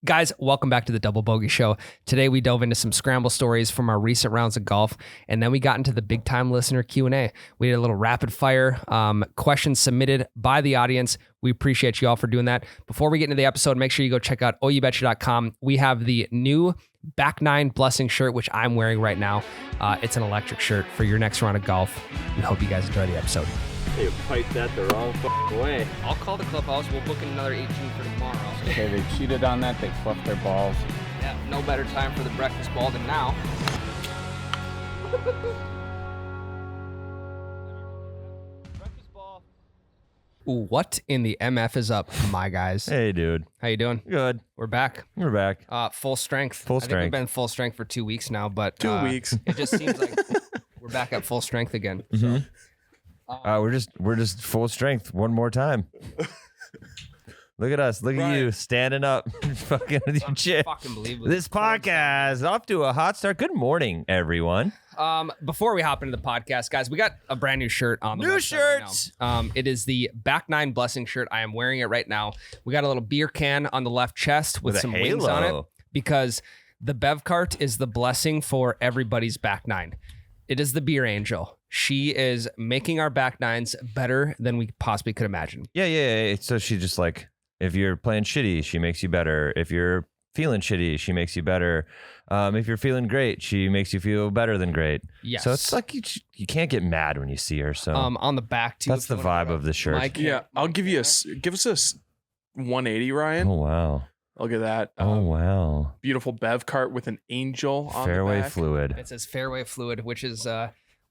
Guys, welcome back to the Double Bogey Show. Today we dove into some scramble stories from our recent rounds of golf, and then we got into the big time listener Q&A. We did a little rapid fire questions submitted by the audience. We appreciate you all for doing that. Before we get into the episode, make sure you go check out oyoubetcha.com. We have the new Back Nine Blessing shirt, which I'm wearing right now. It's an electric shirt for your next round of golf. We hope you guys enjoy the episode. They piped that the wrong way. I'll call the clubhouse. We'll book in another 18 for tomorrow. Okay, they cheated on that. They fluffed their balls. Yeah, no better time for the breakfast ball than now. Breakfast ball. What in the MF is up, my guys? Hey, dude. How you doing? Good. We're back. We're back. Full strength. Full I think strength. we've been full strength for 2 weeks now, but 2 weeks. It just seems like we're back at full strength again. Mm-hmm. We're just full strength one more time. Look at us. Look at you standing up, fucking with your chin. Fucking believe This podcast is off to a hot start. Good morning, everyone. Before we hop into the podcast, guys, we got a brand new shirt on the New website right shirts. now. It is the Back Nine Blessing shirt. I am wearing it right now. We got a little beer can on the left chest with With a some wings on it halo. because the Bev cart is the blessing for everybody's back nine. It is the beer angel. She is making our back nines better than we possibly could imagine. Yeah. So she just like, if you're playing shitty, she makes you better. If you're feeling shitty, she makes you better. If you're feeling great, she makes you feel better than great. Yes. So it's like you can't get mad when you see her. So On the back too. that's if you the wanna vibe grab of the shirt. Mike. Yeah, I'll give you give us a 180, Ryan. Oh wow. Look at that. Oh wow. Beautiful Bev cart with an angel on Fairway the back. fluid. It says fairway fluid, which is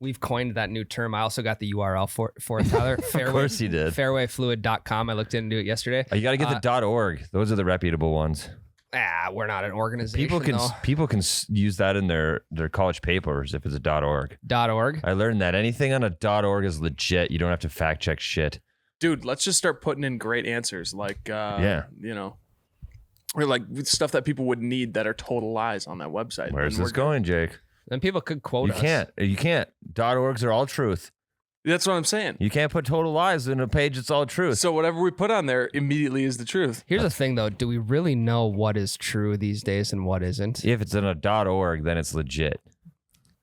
we've coined that new term. I also got the URL for it, Tyler. Of course you did. Fairwayfluid.com. I looked into it yesterday. You got to get the .org. Those are the reputable ones. We're not an organization. People can use that in their college papers if it's a .org. .org. I learned that anything on a .org is legit. You don't have to fact check shit. Dude, let's just start putting in great answers like, or like stuff that people would need that are total lies on that website. Where's And this we're going, Jake? Then people could quote You us. can't. You can't. .orgs are all truth. That's what I'm saying. You can't put total lies in a page that's all truth. So whatever we put on there immediately is the truth. Here's the thing, though. Do we really know what is true these days and what isn't? If it's in a .org, then it's legit.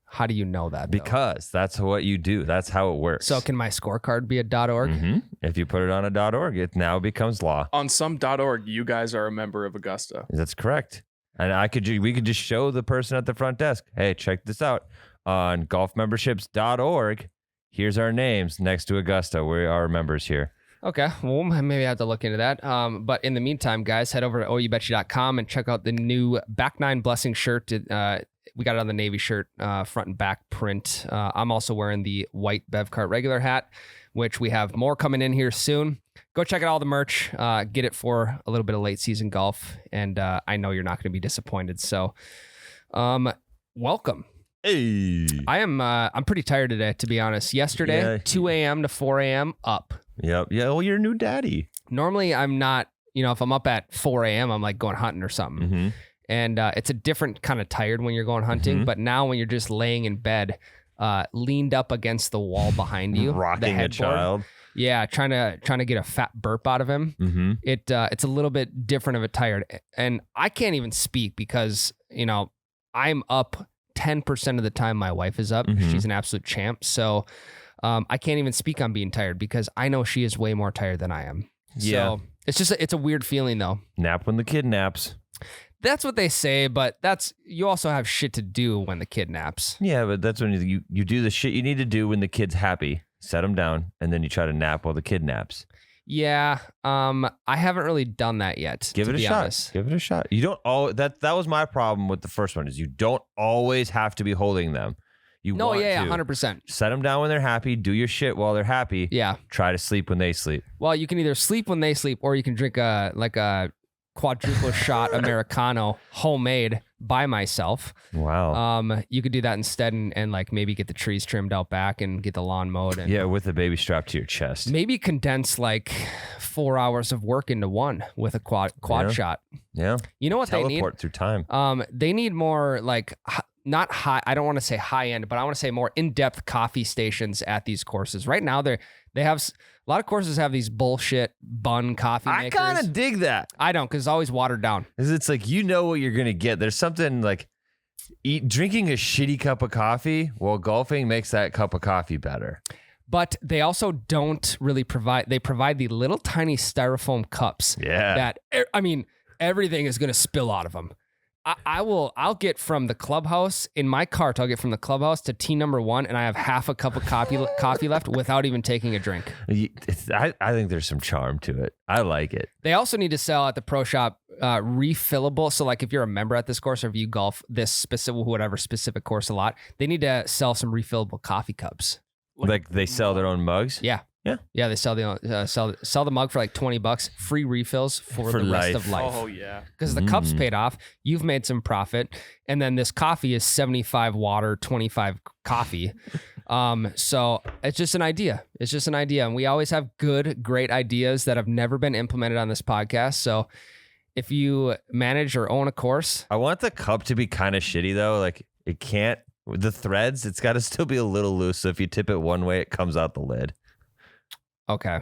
How do you know that? Though? Because that's what you do. That's how it works. So can my scorecard be a .org? Mhm. If you put it on a .org, it now becomes law. On some .org, you guys are a member of Augusta. That's correct. And we could just show the person at the front desk, hey, check this out. On golfmemberships.org, here's our names next to Augusta. We are members here. Okay, well, maybe I have to look into that. But in the meantime, guys, head over to oyoubetcha.com and check out the new Back Nine Blessing shirt. We got it on the Navy shirt, front and back print. I'm also wearing the white Bev Cart regular hat, which we have more coming in here soon. Go check out all the merch. Get it for a little bit of late season golf, and I know you're not going to be disappointed. So, welcome. Hey. I'm pretty tired today, to be honest. Yesterday, Yeah. 2 a.m. to 4 a.m. up. Yep. Yeah. Well, you're a new daddy. Normally, I'm not. If I'm up at 4 a.m., I'm like going hunting or something. Mm-hmm. And it's a different kind of tired when you're going hunting. Mhm. But now when you're just laying in bed, leaned up against the wall behind you, the Rocking a headboard, child. yeah, trying to get a fat burp out of him. Mm-hmm. It's a little bit different of a tired, and I can't even speak because I'm up 10% of the time. My wife is up. Mhm. She's an absolute champ. So I can't even speak on being tired because I know she is way more tired than I am. Yeah. So it's a weird feeling though. Nap when the kid naps. That's what they say, but you also have shit to do when the kid naps. Yeah, but that's when you do the shit you need to do when the kid's happy. Set him down, and then you try to nap while the kid naps. Yeah, I haven't really done that yet. Give to it a be shot. honest. Give it a shot. You don't that was my problem with the first one is you don't always have to be holding them. You No, want yeah, to 100%. set them down when they're happy. Do your shit while they're happy. Yeah. Try to sleep when they sleep. Well, you can either sleep when they sleep, or you can drink a quadruple shot Americano homemade by myself. Wow. You could do that instead and like maybe get the trees trimmed out back and get the lawn mowed and Yeah, with the baby strapped to your chest. maybe condense like 4 hours of work into one with a quad Yeah. shot. Yeah. You know what they need? Teleport through time. They need more like not high. I don't want to say high end, but I want to say more in-depth coffee stations at these courses. Right now, they have A lot of courses have these bullshit bun coffee I makers. kind of dig that. I don't, because it's always watered down. Because it's like, you know what you're going to get. There's something like drinking a shitty cup of coffee while golfing makes that cup of coffee better. But they also don't really provide, they provide the little tiny styrofoam cups that, I mean, everything is going to spill out of them. I'll get from the clubhouse in my cart. I'll get from the clubhouse to tee number 1, and I have half a cup of coffee left without even taking a drink. I think there's some charm to it. I like it. They also need to sell at the pro shop refillable. So like if you're a member at this course or if you golf this specific course a lot, they need to sell some refillable coffee cups. Like they sell their own mugs? Yeah. Yeah, they sell the mug for like $20, free refills for the rest of life. Oh yeah, because the cup's paid off, you've made some profit, and then this coffee is 75 water, 25 coffee. So it's just an idea. And we always have great ideas that have never been implemented on this podcast. So if you manage or own a course, I want the cup to be kind of shitty though. Like it can't, the threads, it's got to still be a little loose. So if you tip it one way, it comes out the lid. okay.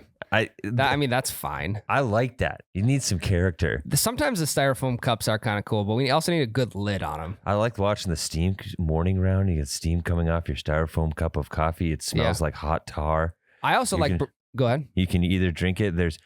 That's fine. I like that. You need some character. Sometimes the styrofoam cups are kind of cool, but we also need a good lid on them. I like watching the steam morning round. You get steam coming off your styrofoam cup of coffee. It smells like hot tar. I also go ahead. You can either drink it. There's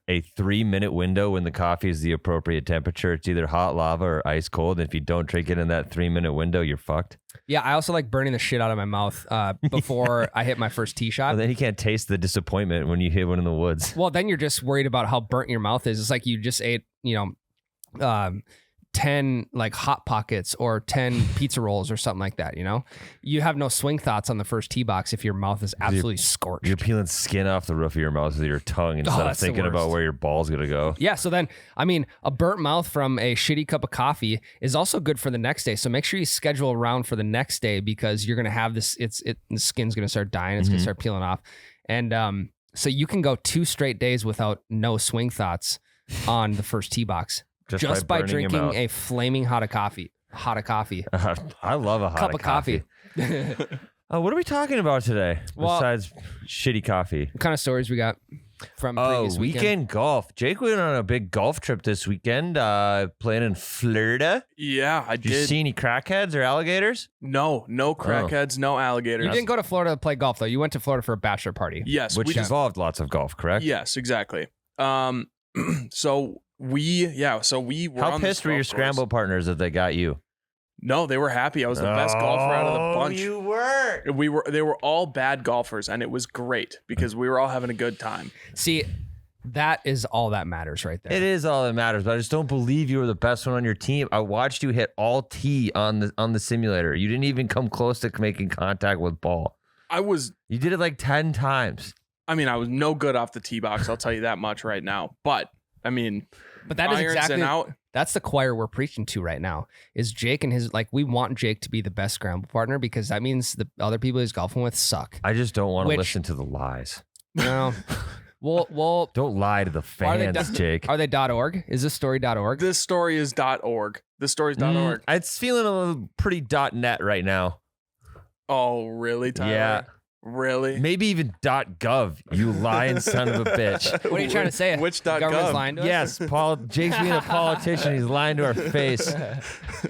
a 3-minute window when the coffee is the appropriate temperature. It's either hot lava or ice cold. And if you don't drink it in that 3-minute window, you're fucked. Yeah, I also like burning the shit out of my mouth before I hit my first tee shot. Well, then you can't taste the disappointment when you hit one in the woods. Well, then you're just worried about how burnt your mouth is. It's like you just ate, 10 like Hot Pockets or 10 pizza rolls or something like that, You have no swing thoughts on the first tee box if your mouth is absolutely scorched. You're peeling skin off the roof of your mouth with your tongue instead of thinking about where your ball's going to go. Yeah, so then, a burnt mouth from a shitty cup of coffee is also good for the next day. So make sure you schedule around for the next day because you're going to have this, the skin's going to start dying. It's going to start peeling off. And so you can go 2 straight days without no swing thoughts on the first tee box. Just by drinking a flaming hot of coffee. I love a hot cup of coffee. What are we talking about today besides shitty coffee? What kind of stories we got from previous weekend golf? Jake went on a big golf trip this weekend, playing in Florida. Yeah, I did. Did you see any crackheads or alligators? No crackheads, no alligators. You didn't go to Florida to play golf, though. You went to Florida for a bachelor party. Yes. Which involved lots of golf, correct? Yes, exactly. So we were How on pissed were your scramble partners that they got you? No, they were happy. I was the best golfer out of the bunch. You were. They were all bad golfers, and it was great because we were all having a good time. See, that is all that matters right there. It is all that matters, but I just don't believe you were the best one on your team. I watched you hit all tee on the simulator. You didn't even come close to making contact with ball. You did it like 10 times. I was no good off the tee box. I'll tell you that much right now. But that is exactly that's the choir we're preaching to right now. Is Jake and his we want Jake to be the best scramble partner because that means the other people he's golfing with suck. I just don't want to listen to the lies. No. Well, don't lie to the fans, Jake. Are they .org? Is this story.org? This story is .org. This story is .org. It's feeling a little pretty .net right now. Oh, really, Tyler? Yeah. Really? Maybe even .gov, you lying son of a bitch. What are you trying to say? Which Government's .gov? lying to us? Yes, Jake's being a politician. He's lying to our face.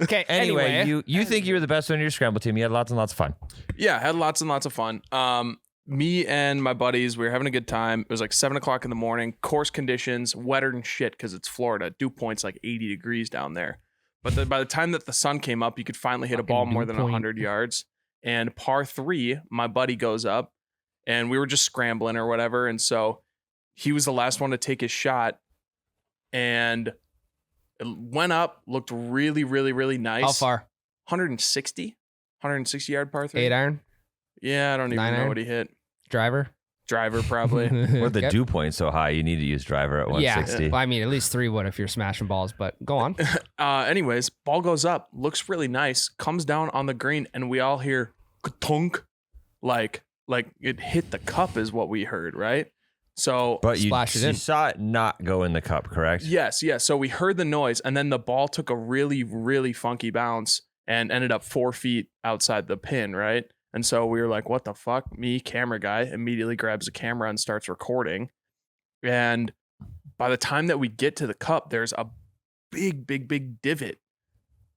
Okay, Anyway, you think you were the best one in your scramble team. You had lots and lots of fun. Yeah, had lots and lots of fun. Me and my buddies, we were having a good time. It was like 7 o'clock in the morning. Course conditions, wetter than shit because it's Florida. Dew point's like 80 degrees down there. But by the time that the sun came up, you could finally hit a ball more than 100 yards. And par 3, my buddy goes up, and we were just scrambling or whatever. And so he was the last one to take his shot, and it went up, looked really, really, really nice. How far? 160 yard par 3. 8 iron? Yeah, I don't even know what he hit. Driver probably. Or the dew point so high, you need to use driver at 160. Yeah, well, at least 3 would if you're smashing balls, but go on. Anyways, ball goes up, looks really nice, comes down on the green, and we all hear ka-tunk, like it hit the cup is what we heard, right? So, but you in. saw it not go in the cup, correct? Yes. So we heard the noise, and then the ball took a really, really funky bounce and ended up 4 feet outside the pin, right? And so we were like, what the fuck? Me, camera guy, immediately grabs a camera and starts recording. And by the time that we get to the cup, there's a big divot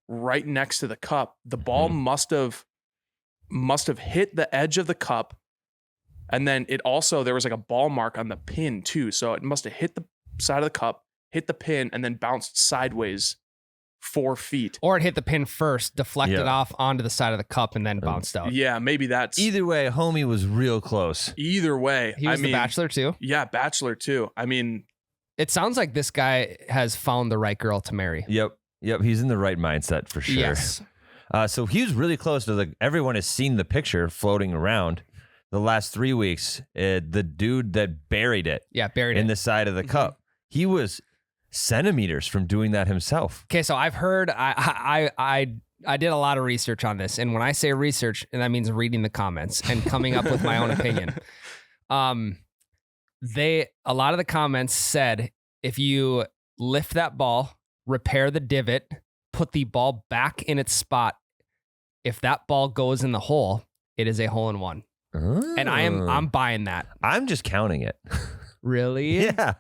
right next to the cup. The ball must have hit the edge of the cup. And then there was like a ball mark on the pin too. So it must have hit the side of the cup, hit the pin, and then bounced sideways 4 feet. Or it hit the pin first, deflected off onto the side of the cup, and then bounced out. Yeah, maybe that's... Either way, homie was real close. Either way. He was the Bachelor too? Yeah, Bachelor too. I mean... It sounds like this guy has found the right girl to marry. Yep. He's in the right mindset for sure. Yes. So he was really close to everyone has seen the picture floating around the last 3 weeks. The dude that buried it. Yeah, buried in it. the side of the cup. He was centimeters from doing that himself. Okay, so I've heard, I did a lot of research on this. And when I say research, and that means reading the comments and coming up with my own opinion. A lot of the comments said, if you lift that ball, repair the divot, put the ball back in its spot, if that ball goes in the hole, it is a hole in one. Oh. And I'm buying that. I'm just counting it. Really? Yeah.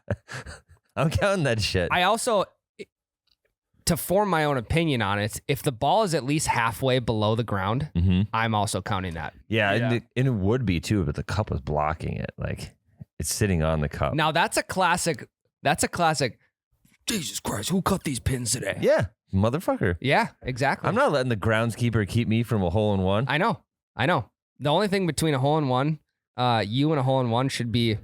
I'm counting that shit. I also, to form my own opinion on it, if the ball is at least halfway below the ground, I'm also counting that. Yeah. And it would be too, but the cup was blocking it. Like it's sitting on the cup. Now that's a classic. Jesus Christ, who cut these pins today? Yeah. Motherfucker. Yeah, exactly. I'm not letting the groundskeeper keep me from a hole in one. I know. The only thing between a hole in one, you and a hole in one should be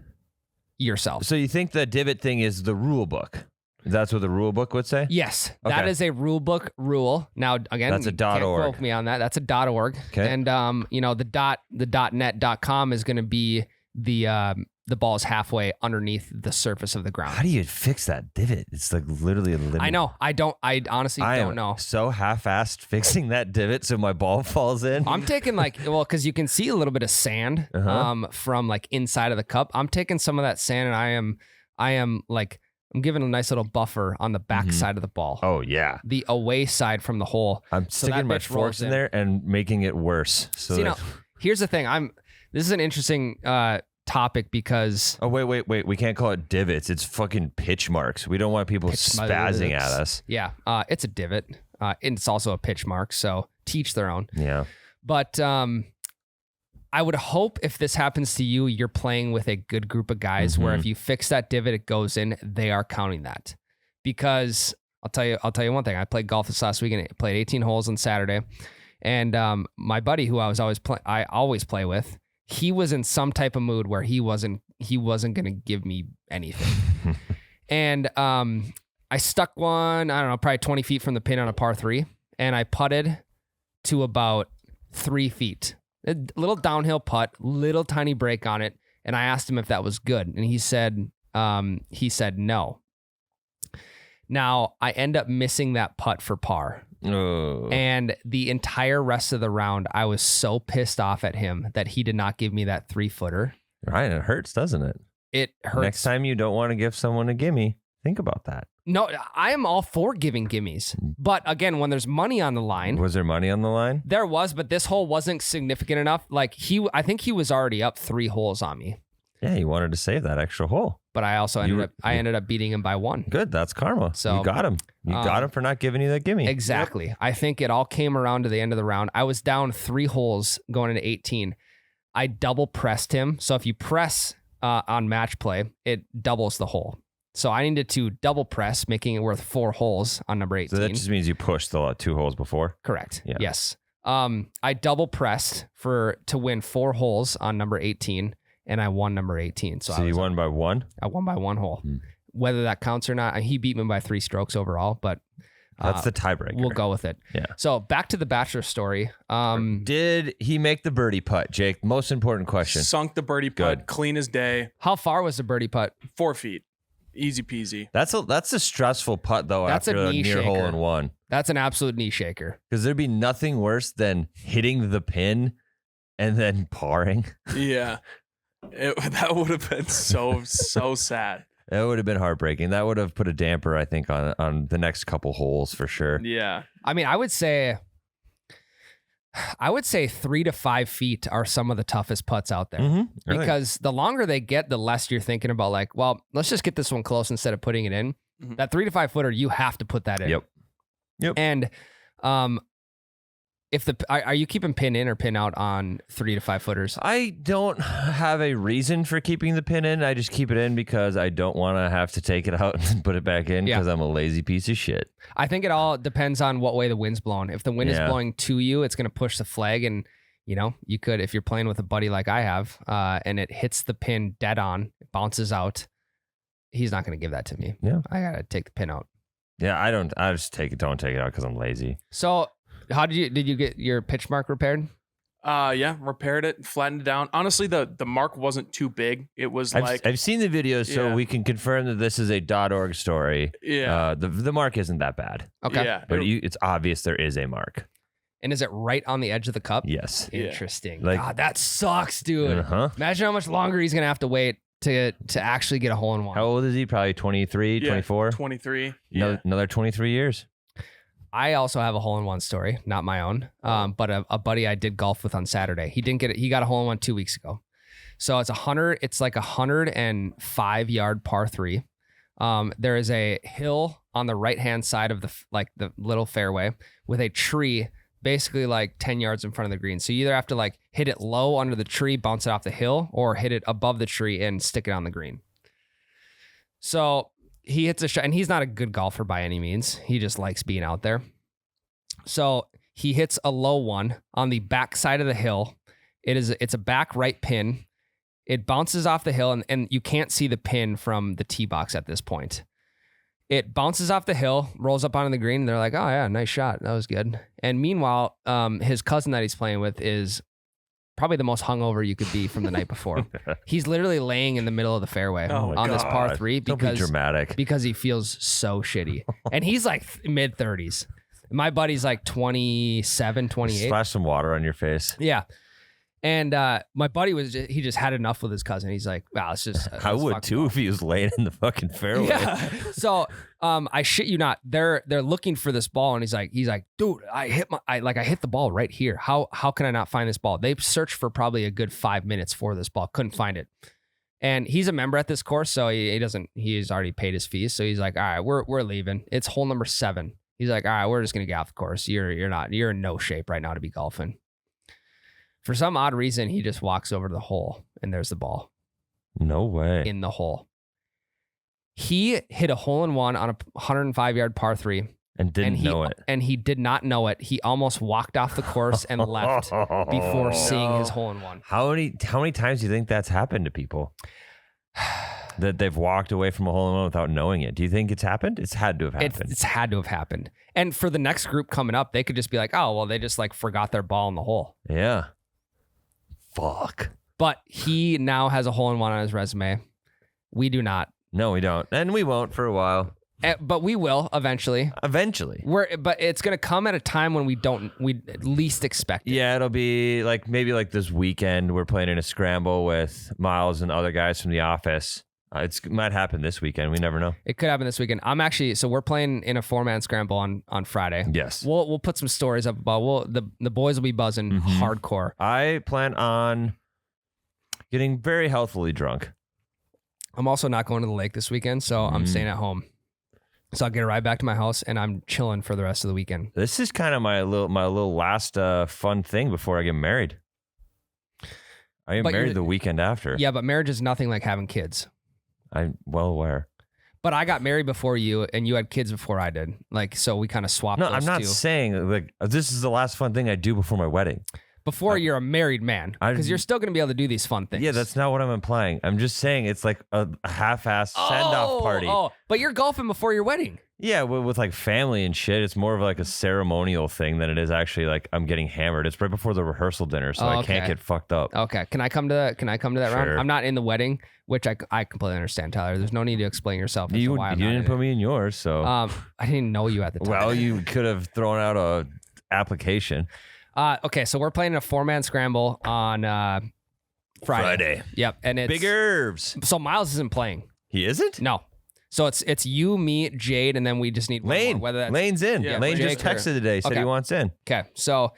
yourself. So you think the divot thing is the rule book? That's what the rule book would say? Yes, Okay. that is a rule book rule. Now, again, That's a you can't .org. quote me on that. That's a .org. Okay. And the .net.com is going to be the ball's halfway underneath the surface of the ground. How do you fix that divot? It's like literally a limit. I know. I honestly don't know. So half-assed fixing that divot so my ball falls in. I'm taking because you can see a little bit of sand from like inside of the cup. I'm taking some of that sand and I'm giving a nice little buffer on the back side of the ball. Oh yeah. The away side from the hole. I'm sticking my forks in there and making it worse. So here's the thing. This is an interesting topic because oh wait, we can't call it divots. It's fucking pitch marks. We don't want people spazzing at us. Yeah, it's a divot. It's also a pitch mark, so teach their own. Yeah, but I would hope if this happens to you, you're playing with a good group of guys where if you fix that divot, it goes in. They are counting that because I'll tell you one thing. I played golf this last weekend. I played 18 holes on Saturday, and my buddy who I always play with. He was in some type of mood where he wasn't going to give me anything. And I stuck one, I don't know, probably 20 feet from the pin on a par 3. And I putted to about 3 feet. A little downhill putt, little tiny break on it. And I asked him if that was good. And he said no. Now I end up missing that putt for par. Oh. And the entire rest of the round, I was so pissed off at him that he did not give me that 3-footer. Right, it hurts, doesn't it? It hurts. Next time you don't want to give someone a gimme, think about that. No, I am all for giving gimmies. But again, when there's money on the line. Was there money on the line? There was, but this hole wasn't significant enough. Like I think he was already up 3 holes on me. Yeah, you wanted to save that extra hole. But I also ended up beating him by 1. Good, that's karma. So you got him. You got him for not giving you that gimme. Exactly. Yep. I think it all came around to the end of the round. I was down 3 holes going into 18. I double pressed him. So if you press on match play, it doubles the hole. So I needed to double press, making it worth 4 holes on number 18. So that just means you pushed the 2 holes before? Correct. Yeah. Yes. I double pressed to win 4 holes on number 18. And I won number 18. So you won by 1? I won by 1 hole. Whether that counts or not, he beat me by 3 strokes overall, but that's the tiebreaker. We'll go with it. Yeah. So back to the Bachelor story. Did he make the birdie putt, Jake? Most important question. Sunk the birdie putt, clean as day. How far was the birdie putt? 4 feet. Easy peasy. That's a stressful putt though. That's after a knee near shaker. hole in one. That's an absolute knee shaker. Because there'd be nothing worse than hitting the pin and then parring. Yeah. That would have been so sad. That would have been heartbreaking. That would have put a damper, I think, on the next couple holes for sure. Yeah. I mean, I would say I would say 3 to 5 feet are some of the toughest putts out there. Really? Because the longer they get, the less you're thinking about like, well, let's just get this one close instead of putting it in. Mhm. That 3 to 5 footer, you have to put that in. Yep. And if are you keeping pin in or pin out on 3 to 5 footers? I don't have a reason for keeping the pin in. I just keep it in because I don't want to have to take it out and put it back in because I'm a lazy piece of shit. I think it all depends on what way the wind's blowing. If the wind is blowing to you, it's going to push the flag. And, you know, you could, if you're playing with a buddy like I have, and it hits the pin dead on, it bounces out, he's not going to give that to me. Yeah. I got to take the pin out. Yeah, I just don't take it out because I'm lazy. So how did you get your pitch mark repaired? Yeah, repaired it, flattened it down. Honestly, the mark wasn't too big. It was I've seen the videos, so we can confirm that this is a .org story. Yeah. The mark isn't that bad. Okay. Yeah. But it's obvious there is a mark. And is it right on the edge of the cup? Yes. Interesting. Like- God, that sucks, dude. Uh-huh. Imagine how much longer he's going to have to wait to actually get a hole in one. How old is he? Probably 23, 24? 23. Yeah. Another 23 years. I also have a hole in one story, not my own, but a buddy I did golf with on Saturday. He didn't get it. He got a hole in one 2 weeks ago. So it's like 105 yard par 3. There is a hill on the right hand side of the little fairway with a tree basically like 10 yards in front of the green. So you either have to like hit it low under the tree, bounce it off the hill, or hit it above the tree and stick it on the green. So he hits a shot, and he's not a good golfer by any means. He just likes being out there. So he hits a low one on the back side of the hill. It's a back right pin. It bounces off the hill, and you can't see the pin from the tee box at this point. It bounces off the hill, rolls up onto the green, and they're like, oh yeah, nice shot. That was good. And meanwhile, his cousin that he's playing with is probably the most hungover you could be from the night before. He's literally laying in the middle of the fairway on this par 3 Don't be dramatic. because he feels so shitty. And he's like mid 30s. My buddy's like 27, 28. Splash some water on your face. Yeah. And my buddy he just had enough with his cousin. He's like, wow, it's just. I would too if he was laying in the fucking fairway. Yeah. So I shit you not, they're looking for this ball, and he's like, dude, I hit the ball right here. How can I not find this ball? They searched for probably a good 5 minutes for this ball, couldn't find it. And he's a member at this course, so he's already paid his fees. So he's like, all right, we're leaving. It's hole number 7. He's like, all right, we're just gonna get off the course. You're in no shape right now to be golfing. For some odd reason, he just walks over to the hole, and there's the ball. No way. In the hole. He hit a hole in one on a 105 yard par 3. And didn't know it. And he did not know it. He almost walked off the course and left before seeing his hole in one. How many times do you think that's happened to people? That they've walked away from a hole in one without knowing it. Do you think it's happened? It's had to have happened. It's had to have happened. And for the next group coming up, they could just be like, oh, well, they just like forgot their ball in the hole. Yeah. Fuck. But he now has a hole in one on his resume. We do not. No, we don't. And we won't for a while. But we will eventually. Eventually. But it's going to come at a time when we least expect it. Yeah, it'll be like maybe like this weekend. We're playing in a scramble with Miles and other guys from the office. It might happen this weekend. We never know. It could happen this weekend. So we're playing in a 4-man scramble on Friday. Yes. We'll put some stories up about. The boys will be buzzing hardcore. I plan on getting very healthily drunk. I'm also not going to the lake this weekend, so I'm staying at home. So I'll get a ride back to my house, and I'm chilling for the rest of the weekend. This is kind of my little last fun thing before I get married. I get married the weekend after. Yeah, but marriage is nothing like having kids. I'm well aware. But I got married before you, and you had kids before I did. Like, so we kind of swapped. No, those I'm not two. saying like this is the last fun thing I do before my wedding. Before you're a married man, because you're still going to be able to do these fun things. Yeah, that's not what I'm implying. I'm just saying it's like a half-ass send-off party. Oh, but you're golfing before your wedding. Yeah, with like family and shit. It's more of like a ceremonial thing than it is actually like I'm getting hammered. It's right before the rehearsal dinner, so I can't get fucked up. Okay, can I come to that round? Sure. I'm not in the wedding, which I completely understand, Tyler. There's no need to explain yourself. You why I'm didn't not put me in yours, so I didn't know you at the time. well, you could have thrown out a application. Okay, so we're playing a 4-man scramble on Friday. Yep, and it's Big Herbs. So Miles isn't playing. He isn't? No. So it's you, me, Jade, and then we just need one Lane. more, whether that's Lane's in. Yeah, Lane Jake just texted today, said Okay. he wants in. okay. So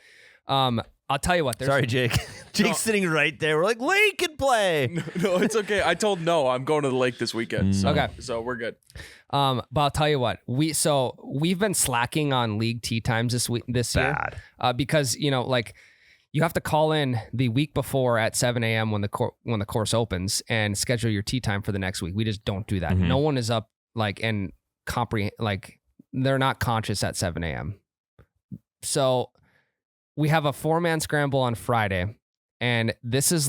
I'll tell you what. Sorry, Jake. Jake's sitting right there. We're like, Lake can play. No, it's okay. I told no. I'm going to the lake this weekend. So, Okay. So we're good. But I'll tell you what. We've been slacking on league tee times this year. Bad. Because you have to call in the week before at 7 a.m. when the course opens and schedule your tee time for the next week. We just don't do that. Mhm. No one is up they're not conscious at 7 a.m. So we have a 4-man scramble on Friday, and this was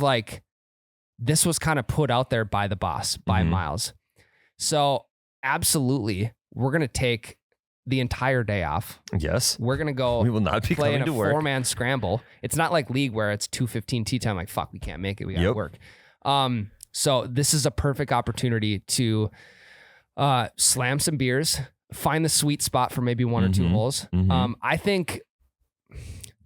kind of put out there by the boss, by Mhm. Miles. So absolutely, we're gonna take the entire day off. Yes. We're gonna go. We will not be play in coming a to work. 4-man scramble. It's not like league where it's 2:15 tee time. Like, fuck, we can't make it. We gotta Yep. work. So this is a perfect opportunity to slam some beers, find the sweet spot for maybe one or two Mhm. holes. Mhm. I think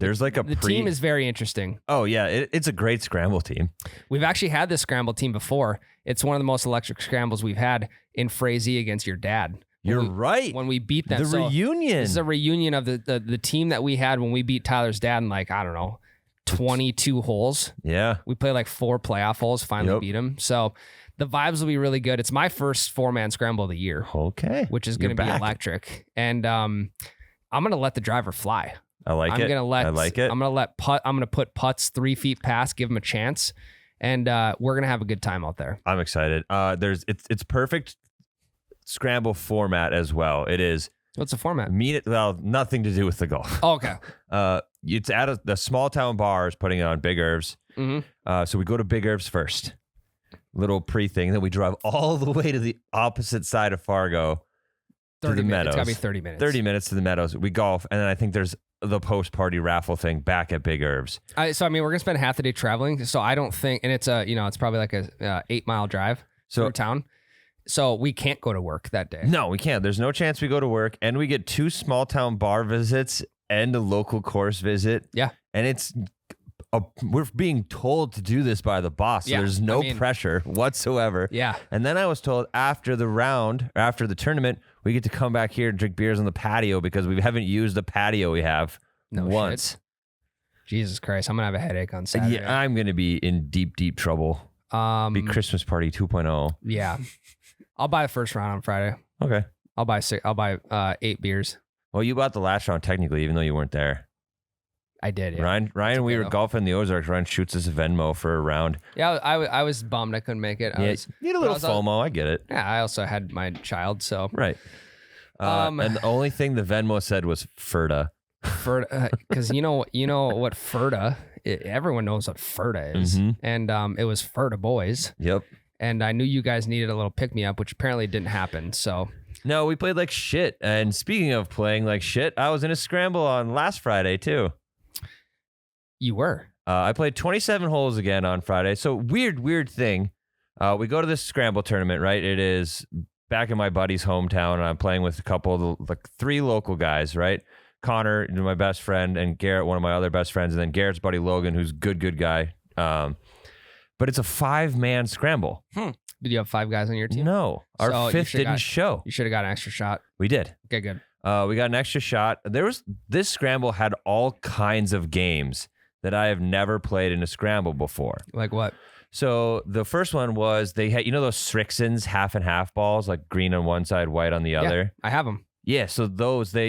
There's like a the team is very interesting. Oh yeah, it's a great scramble team. We've actually had this scramble team before. It's one of the most electric scrambles we've had in Frazee against your dad. You're right. When we beat them. The So reunion. This is a reunion of the team that we had when we beat Tyler's dad in 22 holes. Yeah. We played 4 playoff holes, finally Yep. beat him. So the vibes will be really good. It's my first 4-man scramble of the year, Okay. which is going You're to be back. electric. And I'm going to let the driver fly. I like I'm it. gonna let. I like it. I'm gonna let Putt. I'm gonna put Putts 3 feet past, give him a chance, and we're gonna have a good time out there. I'm excited. It's perfect scramble format as well. It is What's the format? nothing to do with the golf. Oh, okay. It's at the small town bar is putting it on Big Irv's. Mm-hmm. So we go to Big Irv's first, little pre thing. Then we drive all the way to the opposite side of Fargo, 30 the minutes. It's gotta be Meadows. 30 minutes. 30 minutes to the Meadows. We golf, and then I think there's the post party raffle thing back at Big Irv's. We're gonna spend half the day traveling. So I don't think, and it's it's probably like a 8-mile drive through town. So we can't go to work that day. No, we can't. There's no chance we go to work, and we get 2 small town bar visits and a local course visit. Yeah. And we're being told to do this by the boss. So Yeah, there's no pressure whatsoever. Yeah. And then I was told after the tournament, we get to come back here and drink beers on the patio because we haven't used the patio we have once. Shit. Jesus Christ, I'm gonna have a headache on Saturday. Yeah, I'm going to be in deep, deep trouble. Be Christmas party 2.0. Yeah. I'll buy the first round on Friday. Okay. I'll buy 8 beers. Well, you bought the last round technically, even though you weren't there. I did. Yeah. Ryan, okay, we were though. golfing in the Ozarks. Ryan shoots us a Venmo for a round. Yeah, I was bummed I couldn't make it. You need a little FOMO. I get it. Yeah, I also had my child, so Right. And the only thing the Venmo said was Ferda. because you know what Ferda. Everyone knows what Ferda is, Mhm. and it was Ferda Boys, Yep. and I knew you guys needed a little pick me up, which apparently didn't happen. So No, we played like shit. And speaking of playing like shit, I was in a scramble on last Friday too. you were. I played 27 holes again on Friday. So weird thing. We go to this scramble tournament, right? It is back in my buddy's hometown, and I'm playing with a couple of 3 local guys, right? Connor, my best friend, and Garrett, one of my other best friends, and then Garrett's buddy Logan, who's good guy. But it's a 5-man scramble. Did you have 5 guys on your team? No, our So you 5th should've didn't show. You should have got an extra shot. We did. Okay, good. We got an extra shot. This scramble had all kinds of games that I have never played in a scramble before. Like what? So the first one was they had, those Strixons half and half balls, like green on one side, white on the other. I have them. Yeah. So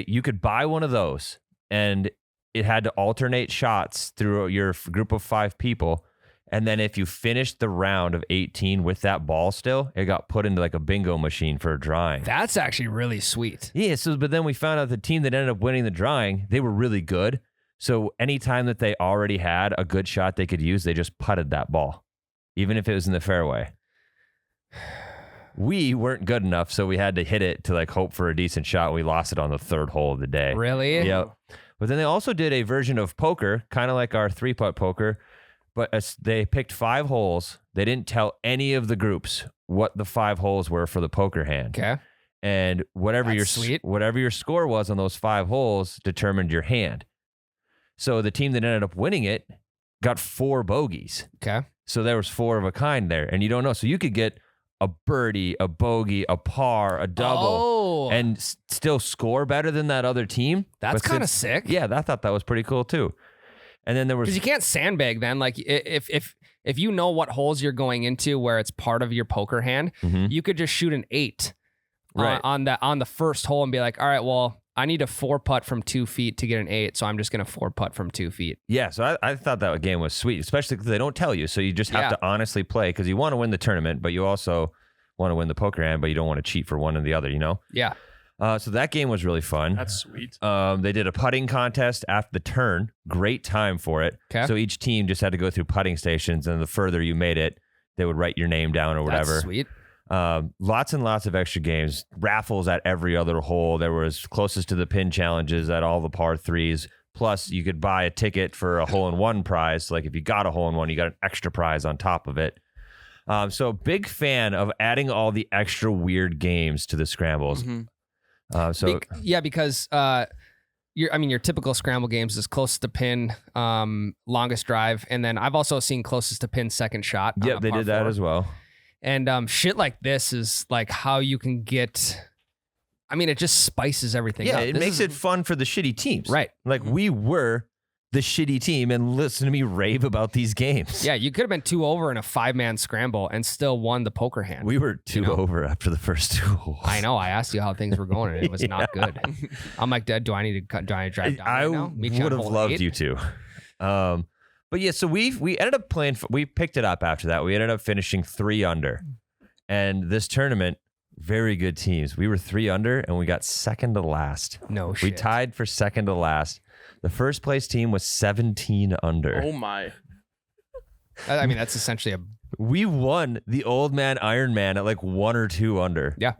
you could buy one of those, and it had to alternate shots through your group of 5 people. And then if you finished the round of 18 with that ball still, it got put into like a bingo machine for a drawing. That's actually really sweet. Yeah. But then we found out the team that ended up winning the drawing, they were really good. So anytime that they already had a good shot they could use, they just putted that ball, even if it was in the fairway. We weren't good enough, so we had to hit it to hope for a decent shot. We lost it on the 3rd hole of the day. Really? Yep. But then they also did a version of poker, kind of like our 3-putt poker, but they picked 5 holes. They didn't tell any of the groups what the 5 holes were for the poker hand. Okay. And whatever That's your score was on those 5 holes determined your hand. So the team that ended up winning it got 4 bogeys. Okay. So there was 4 of a kind there, and you don't know. So you could get a birdie, a bogey, a par, a double, and still score better than that other team. That's But kind of sick. Yeah, I thought that was pretty cool too. And then there was Because you can't sandbag then. Like if you know what holes you're going into where it's part of your poker hand, you could just shoot an 8 on the first hole and be like, all right, well, I need a 4 putt from 2 feet to get an 8, so I'm just gonna 4 putt from 2 feet. Yeah, so I thought that game was sweet, especially because they don't tell you, so you just have to honestly play because you want to win the tournament, but you also want to win the poker hand, but you don't want to cheat for one and the other, you know? Yeah. So that game was really fun. That's sweet. They did a putting contest after the turn. Great time for it. Okay. So each team just had to go through putting stations, and the further you made it, they would write your name down or whatever. That's sweet. Lots and lots of extra games. Raffles at every other hole. There was closest to the pin challenges at all the par 3s. Plus, you could buy a ticket for a hole-in-one prize. Like if you got a hole-in-one, you got an extra prize on top of it. So big fan of adding all the extra weird games to the scrambles. Because your typical scramble games is closest to pin, longest drive, and then I've also seen closest to pin second shot. Yep, they did that as well. And shit like this is like how you can get. I mean, it just spices everything up. Yeah, it makes it fun for the shitty teams. Right. Like we were the shitty team and listen to me rave about these games. Yeah, you could have been 2 over in a 5-man scramble and still won the poker hand. We were 2 over after the first 2 holes. I know. I asked you how things were going, and it was not good. I'm like, do I need to drive down right now? I would have loved you to. But yeah, so we ended up playing. We picked it up after that. We ended up finishing 3 under, and this tournament, very good teams. We were 3 under, and we got second to last. No shit. We tied for second to last. The first place team was 17 under. Oh my. I mean, that's essentially We won the old man Iron Man at like 1 or 2 under. Yeah.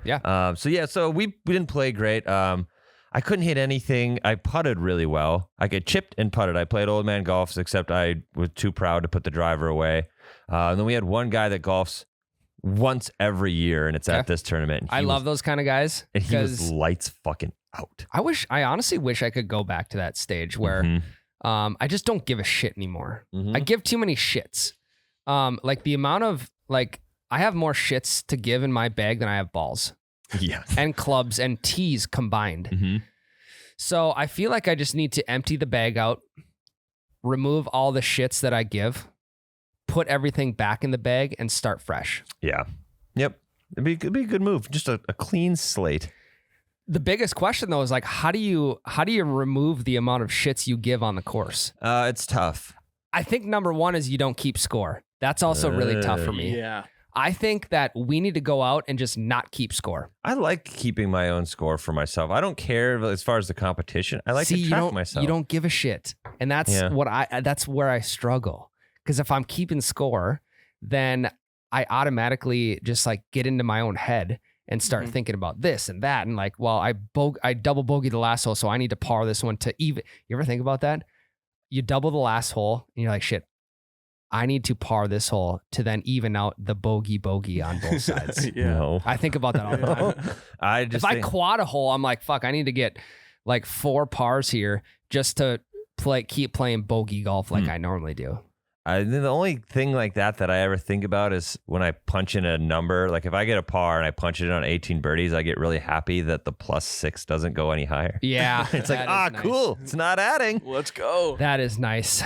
Yeah. So we didn't play great. I couldn't hit anything. I putted really well. I get chipped and putted. I played old man golfs, except I was too proud to put the driver away. And then we had one guy that golfs once every year, and it's at this tournament. I love those kind of guys. And he was lights fucking out. I honestly wish I could go back to that stage where I just don't give a shit anymore. I give too many shits. Like the amount of I have more shits to give in my bag than I have balls. Yeah. And clubs and tees combined. So I feel like I just need to empty the bag out, remove all the shits that I give, put everything back in the bag, and start fresh. Yeah. Yep. It'd be a good move. Just a clean slate. The biggest question though is like, how do you remove the amount of shits you give on the course? It's tough. I think number one is you don't keep score. That's also really tough for me. Yeah. I think that we need to go out and just not keep score. I like keeping my own score for myself. I don't care as far as the competition. I like to track myself. You don't give a shit. And that's that's where I struggle. Because if I'm keeping score, then I automatically just like get into my own head and start thinking about this and that. And like, well, I double bogey the last hole, so I need to par this one to even. You ever think about that? You double the last hole and you're like, shit, I need to par this hole to then even out the bogey on both sides. No. I think about that all the time. If I quad a hole, I'm like, fuck, I need to get like 4 pars here just to keep playing bogey golf like I normally do. The only thing like that I ever think about is when I punch in a number. Like if I get a par and I punch it in on 18 birdies, I get really happy that the +6 doesn't go any higher. Yeah. It's like, nice. Cool. It's not adding. Let's go. That is nice.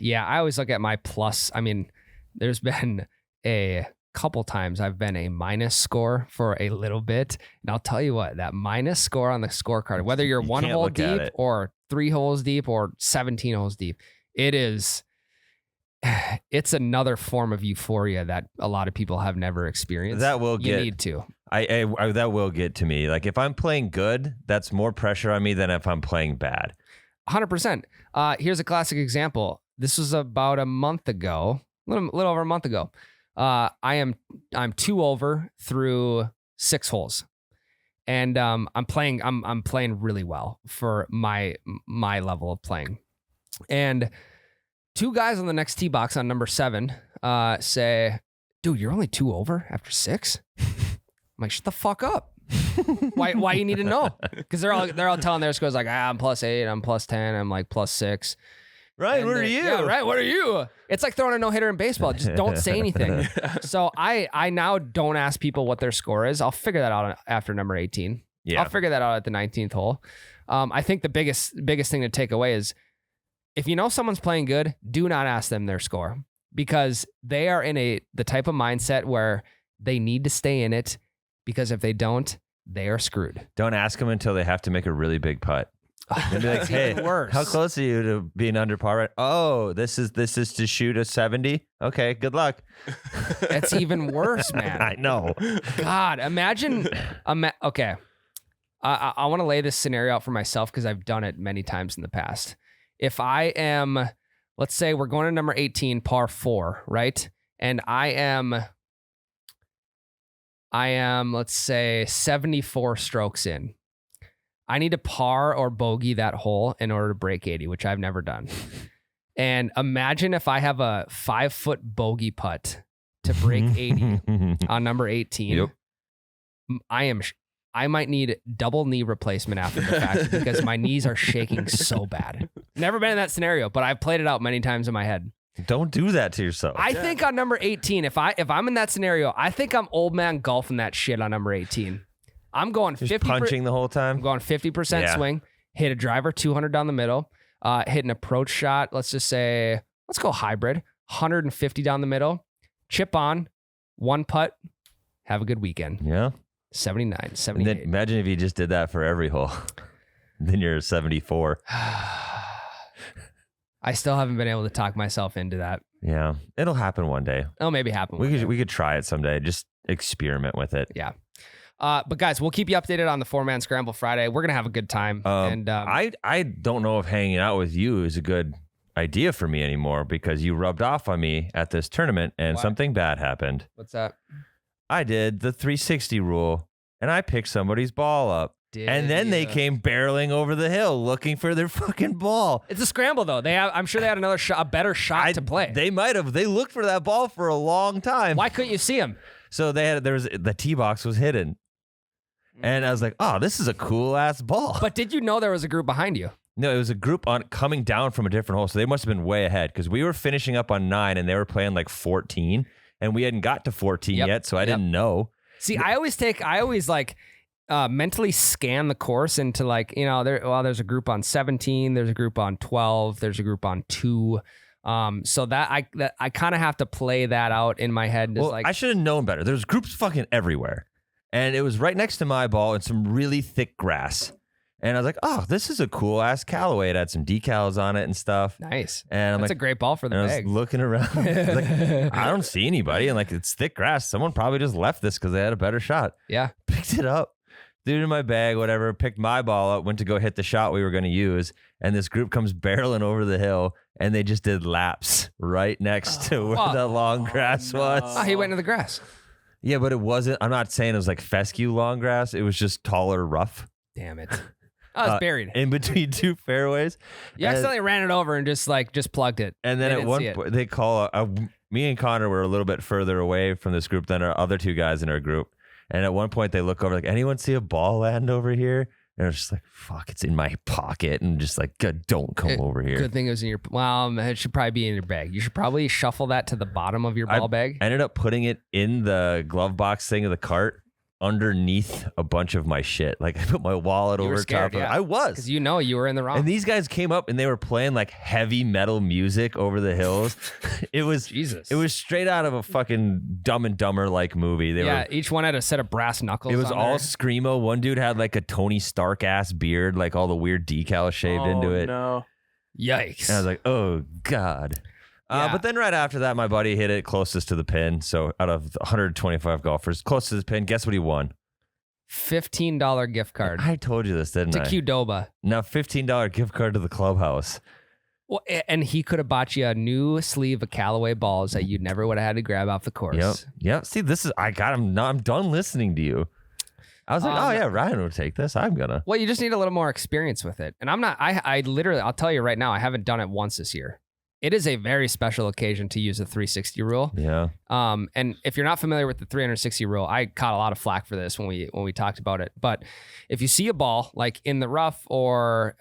Yeah, I always look at my plus. I mean, there's been a couple times I've been a minus score for a little bit. And I'll tell you what, that minus score on the scorecard, whether you're 1 hole deep or 3 holes deep or 17 holes deep, it's another form of euphoria that a lot of people have never experienced. That will you need to. That will get to me. Like if I'm playing good, that's more pressure on me than if I'm playing bad. 100%. Here's a classic example. This was about a month ago, a little over a month ago. I'm 2 over through 6 holes, and I'm playing really well for my level of playing, and 2 guys on the next tee box on number 7 say, dude, you're only 2 over after 6? I'm like, shut the fuck up. Why you need to know? Because they're all telling their scores like, I'm +8, I'm +10, I'm like +6. Right, what are you? Yeah, right, what are you? It's like throwing a no-hitter in baseball. Just don't say anything. So I now don't ask people what their score is. I'll figure that out after number 18. Yeah. I'll figure that out at the 19th hole. I think the biggest thing to take away is if you know someone's playing good, do not ask them their score because they are in the type of mindset where they need to stay in it because if they don't, they are screwed. Don't ask them until they have to make a really big putt. And be like, hey, worse. how close are you to being under par? Right? Oh, this is to shoot a 70. Okay, good luck. It's even worse, man. I know. God, imagine. Okay, I want to lay this scenario out for myself because I've done it many times in the past. If I am, let's say we're going to number 18, par 4, right? And I am, let's say 74 strokes in. I need to par or bogey that hole in order to break 80, which I've never done. And imagine if I have a 5-foot bogey putt to break 80 on number 18. Yep. I might need double knee replacement after the fact because my knees are shaking so bad. Never been in that scenario, but I've played it out many times in my head. Don't do that to yourself. I think on number 18, if I'm in that scenario, I think I'm old man golfing that shit on number 18. I'm going Just 50 punching the whole time. I'm going 50% swing, hit a driver 200 down the middle, hit an approach shot. Let's just say, let's go hybrid, 150 down the middle, chip on, one putt, have a good weekend. Yeah. 79, 78. And then imagine if you just did that for every hole. Then you're 74. I still haven't been able to talk myself into that. Yeah. It'll happen one day. It'll maybe happen. We could try it someday. Just experiment with it. Yeah. But guys, we'll keep you updated on the 4-man Scramble Friday. We're going to have a good time. I don't know if hanging out with you is a good idea for me anymore because you rubbed off on me at this tournament and Why? something bad happened. What's that? I did the 360 rule and I picked somebody's ball up. And then they came barreling over the hill looking for their fucking ball. It's a scramble though. I'm sure they had another shot, a better shot to play. They might have. They looked for that ball for a long time. Why couldn't you see him? So the tee box was hidden. And I was like, oh, this is a cool ass ball. But did you know there was a group behind you? No, it was a group coming down from a different hole. So they must have been way ahead because we were finishing up on 9 and they were playing like 14 and we hadn't got to 14 yet. So I didn't know. See, I always like mentally scan the course into like, there's a group on 17, there's a group on 12, there's a group on 2. So that I kind of have to play that out in my head. Well, I should have known better. There's groups fucking everywhere. And it was right next to my ball and some really thick grass. And I was like, oh, this is a cool ass Callaway. It had some decals on it and stuff. Nice. And That's a great ball for the bag. I was looking around. I was like, I don't see anybody. And like, it's thick grass. Someone probably just left this because they had a better shot. Yeah. Picked it up, threw it in my bag, whatever. Picked my ball up, went to go hit the shot we were going to use. And this group comes barreling over the hill. And they just did laps right next to where the long grass was. Oh, he went into the grass. Yeah, but it wasn't. I'm not saying it was like fescue long grass. It was just taller rough. Damn it. Oh, it's buried. In between two fairways. You accidentally ran it over and just plugged it. And then at one point, they call me and Connor were a little bit further away from this group than our other two guys in our group. And at one point, they look over like, anyone see a ball land over here? And I was just like, fuck, it's in my pocket. And just like, God, don't come over here. Good thing it was in your, it should probably be in your bag. You should probably shuffle that to the bottom of your ball bag. I ended up putting it in the glove box thing of the cart underneath a bunch of my shit. Like I put my wallet over top of it. I was. Because you were in the wrong. And these guys came up and they were playing like heavy metal music over the hills. It was Jesus. It was straight out of a fucking Dumb and Dumber like movie. Each one had a set of brass knuckles. It was all there. screamo. One dude had like a Tony Stark ass beard, like all the weird decals shaved into it. No. Yikes. And I was like, oh God. But then right after that, my buddy hit it closest to the pin. So out of 125 golfers, closest to the pin, guess what he won? $15 gift card. I told you this, didn't I? To Qdoba. Now $15 gift card to the clubhouse. Well, and he could have bought you a new sleeve of Callaway balls that you never would have had to grab off the course. Yep. See, I got him. I'm done listening to you. I was like, oh yeah, Ryan will take this. I'm gonna. Well, you just need a little more experience with it. And I'm not. I literally, I'll tell you right now, I haven't done it once this year. It is a very special occasion to use the 360 rule. Yeah. And if you're not familiar with the 360 rule, I caught a lot of flack for this when we talked about it. But if you see a ball like in the rough or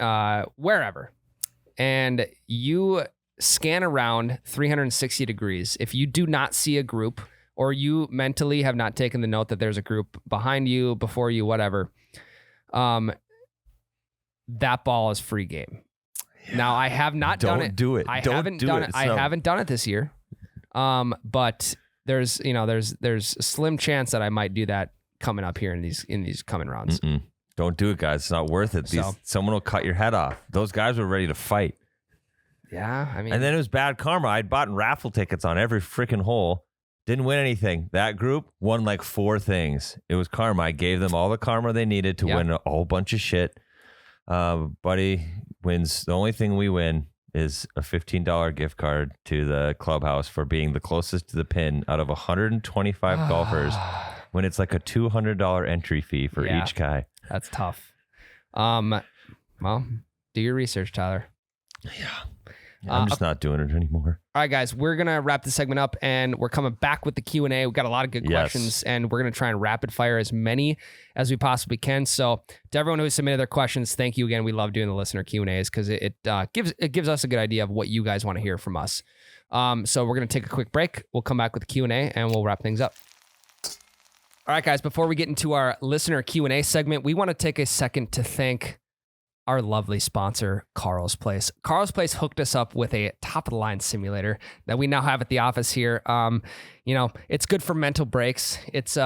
wherever, and you scan around 360 degrees, if you do not see a group or you mentally have not taken the note that there's a group behind you, before you, whatever, that ball is free game. Now I have not done it. Don't do it. I Don't haven't do done it. it. I haven't done it this year. But there's a slim chance that I might do that coming up here in these coming rounds. Don't do it, guys. It's not worth it. Someone will cut your head off. Those guys were ready to fight. Yeah, I mean, and then it was bad karma. I'd bought raffle tickets on every freaking hole. Didn't win anything. That group won like 4 things. It was karma. I gave them all the karma they needed to win a whole bunch of shit. Buddy wins. The only thing we win is a $15 gift card to the clubhouse for being the closest to the pin out of 125 golfers when it's like a $200 entry fee for each guy. That's tough. Well, do your research, Tyler. I'm just not doing it anymore. All right, guys, we're going to wrap this segment up, and we're coming back with the Q&A. We've got a lot of good questions, and we're going to try and rapid fire as many as we possibly can. So to everyone who submitted their questions, thank you again. We love doing the listener Q&As because it gives us a good idea of what you guys want to hear from us. So we're going to take a quick break. We'll come back with the Q&A, and we'll wrap things up. All right, guys, before we get into our listener Q&A segment, we want to take a second to thank our lovely sponsor, Carl's Place. Carl's Place hooked us up with a top-of-the-line simulator that we now have at the office here. It's good for mental breaks. It's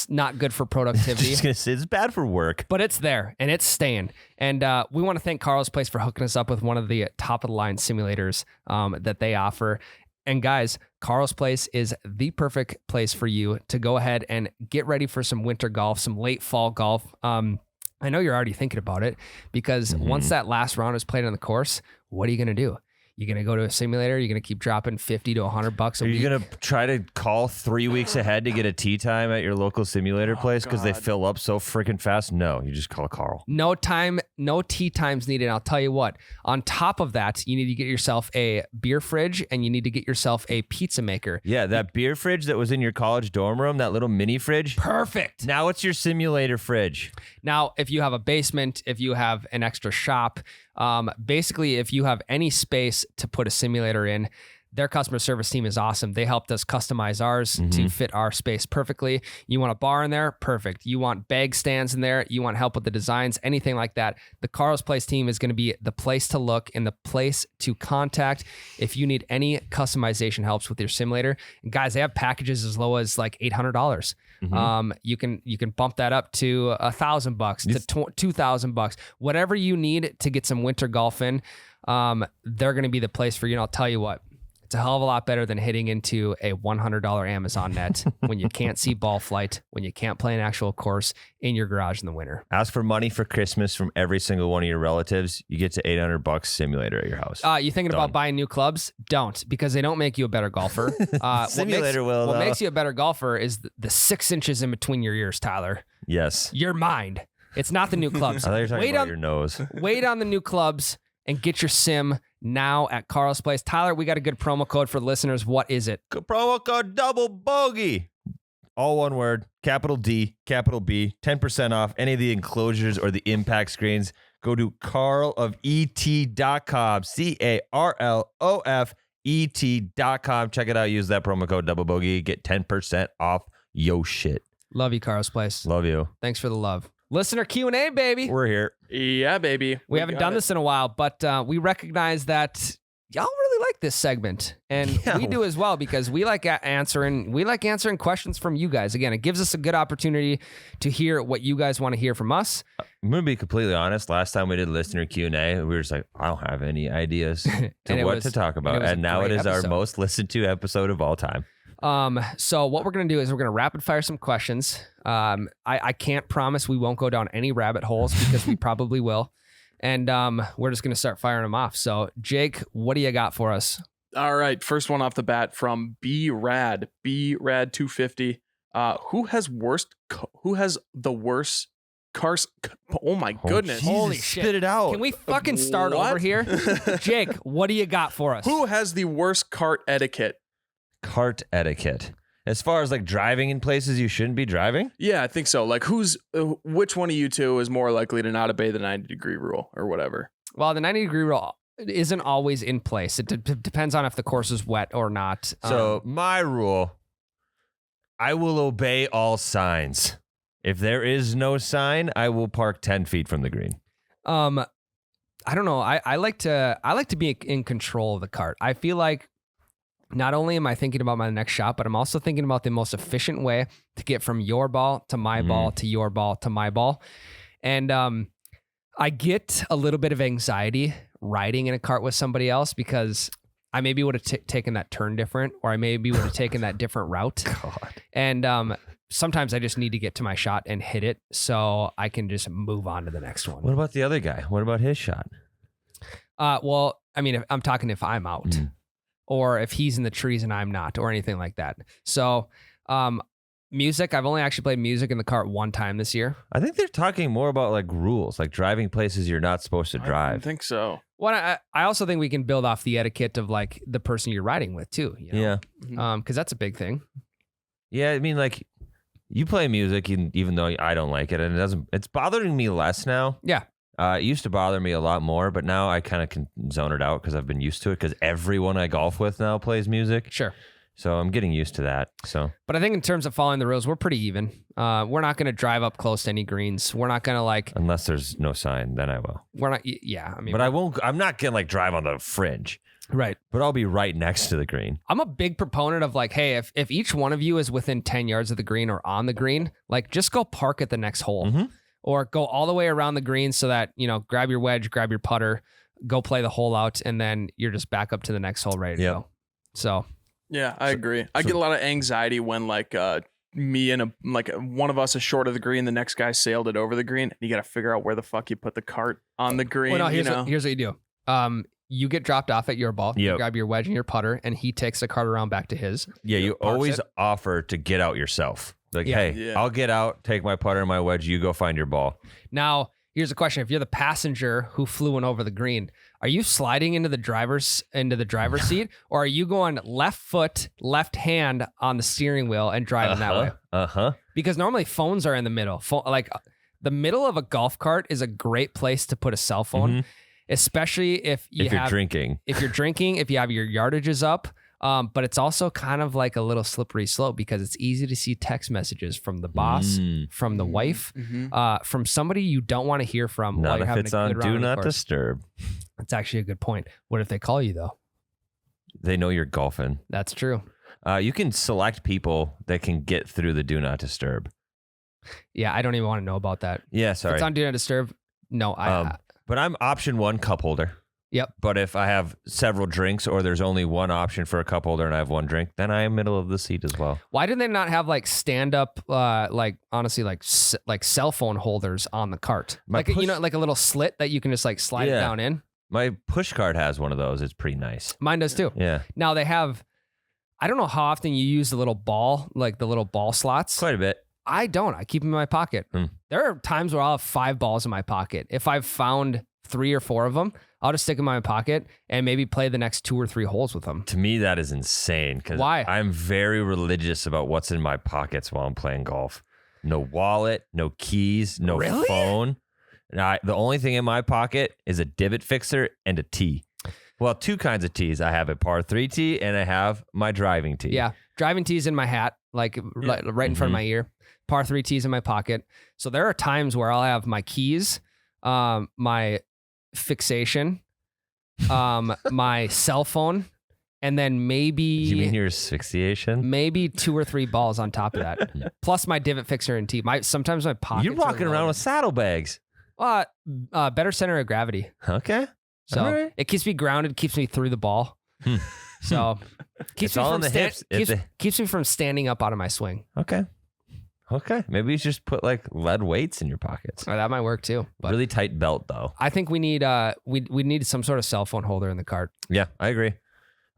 not good for productivity. It's bad for work. But it's there, and it's staying. And we want to thank Carl's Place for hooking us up with one of the top-of-the-line simulators that they offer. And guys, Carl's Place is the perfect place for you to go ahead and get ready for some winter golf, some late fall golf. I know you're already thinking about it because once that last round is played on the course, what are you going to do? You're going to go to a simulator. You're going to keep dropping $50 to $100 a week. Are you going to try to call 3 weeks ahead to get a tee time at your local simulator place because they fill up so freaking fast? No, you just call Carl. No tee times needed. I'll tell you what, on top of that, you need to get yourself a beer fridge and you need to get yourself a pizza maker. Yeah, that beer fridge that was in your college dorm room, that little mini fridge. Perfect. Now it's your simulator fridge. Now, if you have a basement, if you have an extra shop, basically, if you have any space to put a simulator in, their customer service team is awesome. They helped us customize ours to fit our space perfectly. You want a bar in there? Perfect. You want bag stands in there? You want help with the designs? Anything like that? The Carl's Place team is going to be the place to look and the place to contact if you need any customization helps with your simulator. And guys, they have packages as low as like $800. You can bump that up to $1,000 to $2,000, whatever you need to get some winter golf in. They're going to be the place for you. And I'll tell you what, it's a hell of a lot better than hitting into a $100 Amazon net when you can't see ball flight, when you can't play an actual course in your garage in the winter. Ask for money for Christmas from every single one of your relatives. You get to $800 simulator at your house. You thinking about buying new clubs? Don't, because they don't make you a better golfer. Simulator what makes you a better golfer is the 6 inches in between your ears, Tyler. Yes. Your mind. It's not the new clubs. I thought you were talking about your nose. Wait on the new clubs and get your sim now at Carl's Place. Tyler, we got a good promo code for listeners. What is it? Promo code Double Bogey. All one word, capital D, capital B, 10% off any of the enclosures or the impact screens. Go to carlofet.com, CARLOFET.com. Check it out. Use that promo code Double Bogey. Get 10% off yo shit. Love you, Carl's Place. Love you. Thanks for the love. Listener Q&A, baby. We're here. Yeah, baby. We haven't done this in a while, but we recognize that y'all really like this segment, and we do as well because we like answering questions from you guys. Again, it gives us a good opportunity to hear what you guys want to hear from us. I'm gonna be completely honest. Last time we did listener Q&A, we were just like, I don't have any ideas to to talk about, and now it is our most listened to episode of all time. So what we're going to do is we're going to rapid fire some questions. I can't promise we won't go down any rabbit holes because we probably will. And, we're just going to start firing them off. So Jake, what do you got for us? All right. First one off the bat from B-Rad 250. Who has the worst cars? Oh my goodness. Jesus, holy shit. Spit it out. Can we fucking start over here? Jake, what do you got for us? Who has the worst cart etiquette? Cart etiquette. As far as like driving in places you shouldn't be driving? Yeah, I think so. Like which one of you two is more likely to not obey the 90-degree rule or whatever? Well, the 90-degree rule isn't always in place. It depends on if the course is wet or not. So my rule, I will obey all signs. If there is no sign, I will park 10 feet from the green. I don't know. I like to be in control of the cart. I feel like not only am I thinking about my next shot, but I'm also thinking about the most efficient way to get from your ball to my ball to your ball to my ball. And I get a little bit of anxiety riding in a cart with somebody else because I maybe would have taken that turn different, or I maybe would have taken that different route. God. And sometimes I just need to get to my shot and hit it so I can just move on to the next one. What about the other guy? What about his shot? Well, I mean, I'm talking if I'm out or if he's in the trees and I'm not or anything like that. So music, I've only actually played music in the cart one time this year. I think they're talking more about like rules, like driving places you're not supposed to I drive. think so. Well, I also think we can build off the etiquette of like the person you're riding with too. You know? Yeah. Because that's a big thing. Yeah, I mean, like, you play music even though I don't like it, and it's bothering me less now. Yeah. It used to bother me a lot more, but now I kind of can zone it out because I've been used to it because everyone I golf with now plays music. Sure. So I'm getting used to that. So, But I think in terms of following the rules, we're pretty even. We're not going to drive up close to any greens. We're not going to like, unless there's no sign, then I will. we're not, yeah. I mean, But I'm not going to like drive on the fringe, right. but I'll be right next to the green. I'm a big proponent of like, hey, if each one of you is within 10 yards of the green or on the green, like just go park at the next hole or go all the way around the green so that, you know, grab your wedge, grab your putter, go play the hole out, and then you're just back up to the next hole ready to go. So. Yeah, I agree. I get a lot of anxiety when like me and one of us is short of the green, the next guy sailed it over the green, and you got to figure out where the fuck you put the cart on the green. Well, no, here's, you know? here's what you do. You get dropped off at your ball. You Yep. grab your wedge and your putter, and he takes the cart around back to his. Yeah, you parks always it. offer to get out yourself. Like, Yeah. hey, Yeah. I'll get out, take my putter and my wedge. You go find your ball. Now, here's the question: if you're the passenger who flew in over the green, are you sliding into the driver's seat, or are you going left foot, left hand on the steering wheel and driving that way? Because normally phones are in the middle. The middle of a golf cart is a great place to put a cell phone, especially if you're drinking. If you're drinking, if you have your yardages up. But it's also kind of like a little slippery slope because it's easy to see text messages from the boss, from the wife, from somebody you don't want to hear from. while Not you're if having it's a on good round Do of the Not course. Disturb. That's actually a good point. What if they call you though? They know you're golfing. That's true. You can select people that can get through the Do Not Disturb. Yeah, I don't even want to know about that. Yeah, If sorry. it's on Do Not Disturb, no. But I'm option 1 cup holder. Yep. But if I have several drinks or there's only one option for a cup holder and I have one drink, then I am middle of the seat as well. Why do they not have like stand up, like honestly, like cell phone holders on the cart? Like like a little slit that you can just like slide it down in. My push cart has one of those. It's pretty nice. Mine does too. Yeah. Now they have. I don't know how often you use the little ball, like the little ball slots. Quite a bit. I don't. I keep them in my pocket. There are times where I'll have 5 balls in my pocket. If I've found 3 or 4 of them, I'll just stick them in my pocket and maybe play the next 2 or 3 holes with them. To me, that is insane. Because Why? I'm very religious about what's in my pockets while I'm playing golf. No wallet, no keys, no Really? phone. And the only thing in my pocket is a divot fixer and a tee. Well, 2 kinds of tees. I have a par 3 tee and I have my driving tee. Yeah. Driving tees in my hat, like right in front of my ear. Par 3 tees in my pocket. So there are times where I'll have my keys, my fixation, my cell phone, and then maybe You mean your asphyxiation? maybe 2 or 3 balls on top of that. Plus my divot fixer and tee. Sometimes my pockets. You're walking around with saddlebags. better center of gravity. Okay. So All right. it keeps me grounded, keeps me through the ball. So keeps It's me all from in the hips. keeps me from standing up out of my swing. Okay. Maybe you just put like lead weights in your pockets. Or that might work too. But Really tight belt though. I think we need we need some sort of cell phone holder in the cart. Yeah, I agree.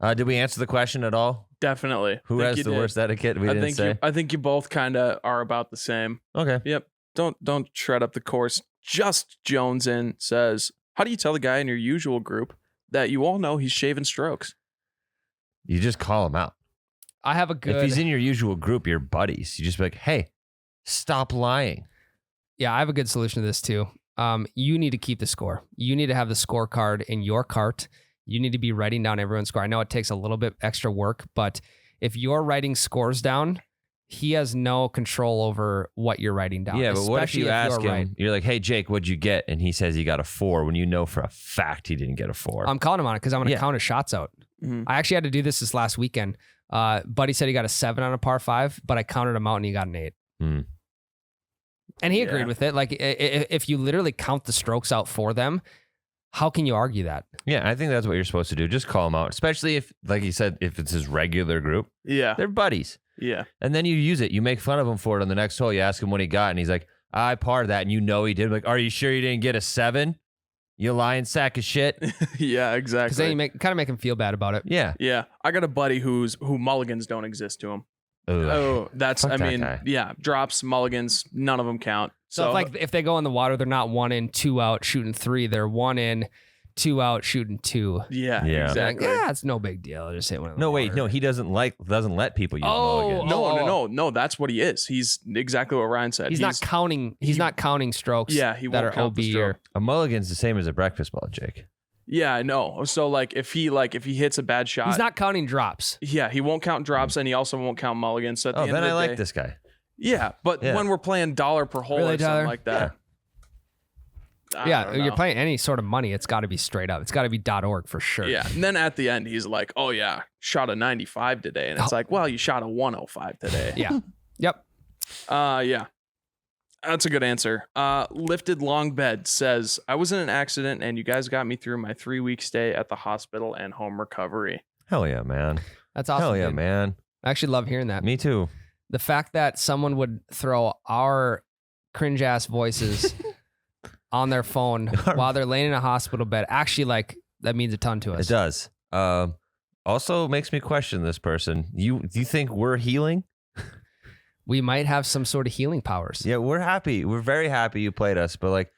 Did we answer the question at all? Definitely. Who Think has you the did. worst etiquette? We I didn't think say. I think you both kind of are about the same. Okay. Yep. Don't shred up the course. Just Jones in says, how do you tell the guy in your usual group that you all know he's shaving strokes? You just call him out. I have a good If he's in your usual group, your buddies, you just be like, hey, stop lying. I have a good solution to this too. You need to keep the score. You need to have the scorecard in your cart. You need to be writing down everyone's score. I know it takes a little bit extra work, but if you're writing scores down, he has no control over what you're writing down. Yeah, but what if you ask him, right. you're like, hey, Jake, what'd you get? And he says he got a 4 when you know for a fact he didn't get a 4. I'm calling him on it because I'm going to count his shots out. Mhm. I actually had to do this last weekend. Buddy said he got a 7 on a par 5, but I counted him out and he got an 8. And he agreed with it. Like, if you literally count the strokes out for them, how can you argue that? Yeah, I think that's what you're supposed to do. Just call him out, especially if, like you said, if it's his regular group. Yeah. They're buddies. Yeah. And then you use it. You make fun of him for it on the next hole. You ask him what he got, and he's like, I parred that, and you know he did. Like, are you sure you didn't get a 7? You lying sack of shit. Yeah, exactly. Because then you kind of make him feel bad about it. Yeah. Yeah. I got a buddy who mulligans don't exist to him. Ugh. Oh, that's, Fuck I that mean, guy. yeah, drops, mulligans, none of them count. So if they go in the water, they're not 1 in, 2 out, shooting 3. They're 1 in, 2 out, shooting 2. yeah, Yeah. exactly. Yeah, it's no big deal. Just hit one in the No, wait, water. no, he doesn't let people use mulligans. No, that's what he is. He's exactly what Ryan said. He's not counting. He's not counting strokes. Yeah, he that won't are count OB the stroke. or A mulligan's the same as a breakfast ball, Jake. Yeah, I know. So like if he hits a bad shot, he's not counting drops. yeah, he won't count drops and he also won't count mulligans. So at the Oh, end then of I the like day, this guy. Yeah, but Yeah. when we're playing dollar per hole Really, or something Tyler? like that. I Yeah, don't you're know. playing any sort of money. It's got to be straight up. It's got to be .org for sure. Yeah, and then at the end he's like, "Oh yeah, shot a 95 today," and it's like, "Well, you shot a 105 today." Yeah. Yep. Yeah. That's a good answer. Lifted Long Bed says, I was in an accident and you guys got me through my 3-week stay at the hospital and home recovery. Hell yeah, man. That's awesome. Hell yeah, dude. man. I actually love hearing that. Me too. The fact that someone would throw our cringe ass voices on their phone while they're laying in a hospital bed, actually, like, that means a ton to us. It does. Also makes me question this person. Do you think we're healing? We might have some sort of healing powers. Yeah, we're happy. We're very happy you played us, but like,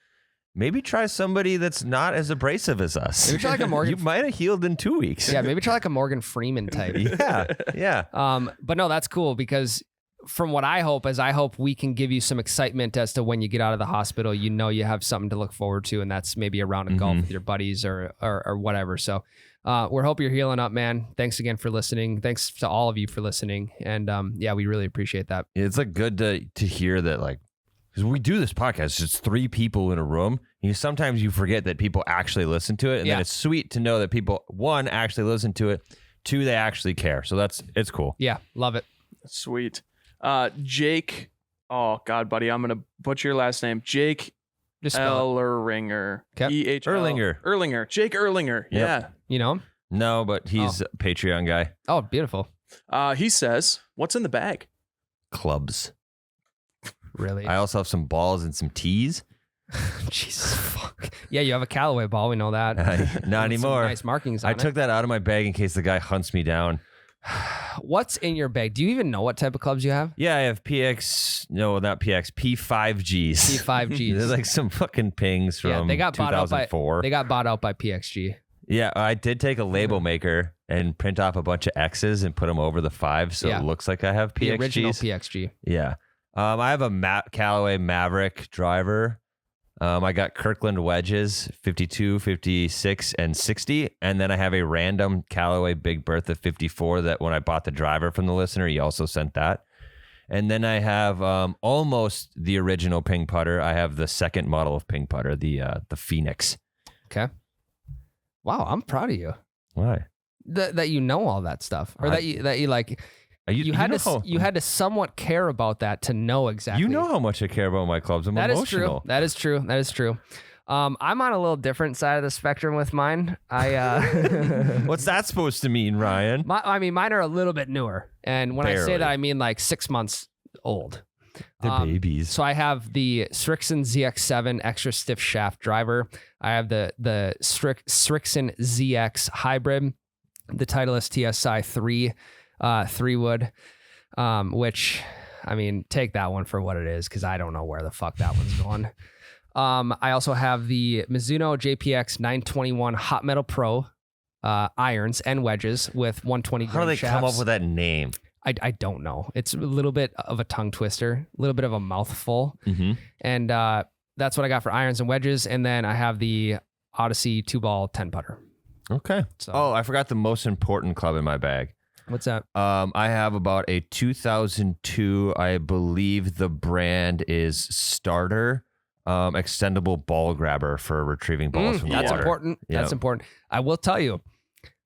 maybe try somebody that's not as abrasive as us. Maybe try like a Morgan. You might have healed in 2 weeks. Yeah, maybe try like a Morgan Freeman type. Yeah. But no, that's cool because from what I hope we can give you some excitement as to when you get out of the hospital, you know you have something to look forward to, and that's maybe a round of golf with your buddies or whatever. So we hope you're healing up, man. Thanks again for listening. Thanks to all of you for listening. And yeah, we really appreciate that. It's like good to hear that, like, because we do this podcast, it's 3 people in a room. Sometimes you forget that people actually listen to it, and then it's sweet to know that people, 1, actually listen to it, 2, they actually care. So it's cool. Yeah, love it. Sweet. Jake, oh God, buddy, I'm going to butcher your last name. Jake Just spell it. Elleringer. Okay. Erlinger. Jake Erlinger. Yep. Yeah. You know him? No, but he's a Patreon guy. Oh, beautiful. He says, what's in the bag? Clubs. Really? I also have some balls and some tees. Jesus fuck. Yeah, you have a Callaway ball. We know that. Not With some anymore. nice markings on I it. took that out of my bag in case the guy hunts me down. What's in your bag? Do you even know what type of clubs you have? Yeah, I have P5Gs. P5Gs. They're like some fucking pings from they got bought out by 2004. they got bought out by PXG. Yeah, I did take a label maker and print off a bunch of X's and put them over the 5, so Yeah. it looks like I have The PXGs. original PXG. Yeah. I have a Callaway Maverick driver. I got Kirkland wedges, 52, 56, and 60. And then I have a random Callaway Big Bertha 54 that when I bought the driver from the listener, he also sent that. And then I have almost the original ping putter. I have the second model of ping putter, the Phoenix. Okay. Wow, I'm proud of you. Why? That you know all that stuff, or that you like. You had to somewhat care about that to know exactly. You know how much I care about my clubs. I'm That emotional. is true. That is true. I'm on a little different side of the spectrum with mine. What's that supposed to mean, Ryan? Mine are a little bit newer, and when I say Barely. that, I mean like 6 months old. They're babies. So I have the Strixon ZX7 extra stiff shaft driver. I have the Strixon ZX hybrid, the Titleist TSI 3 wood, which, I mean, take that one for what it is, because I don't know where the fuck that one's going. I also have the Mizuno JPX 921 Hot Metal Pro irons and wedges with 120 How do grain they shafts. come up with that name? I don't know. It's a little bit of a tongue twister, a little bit of a mouthful. Mm-hmm. And that's what I got for irons and wedges. And then I have the Odyssey 2-ball 10 putter. Okay. So Oh, I forgot the most important club in my bag. What's that? I have about a 2002, I believe the brand is Starter, extendable ball grabber for retrieving balls from the That's water. important. Yep. That's important. I will tell you,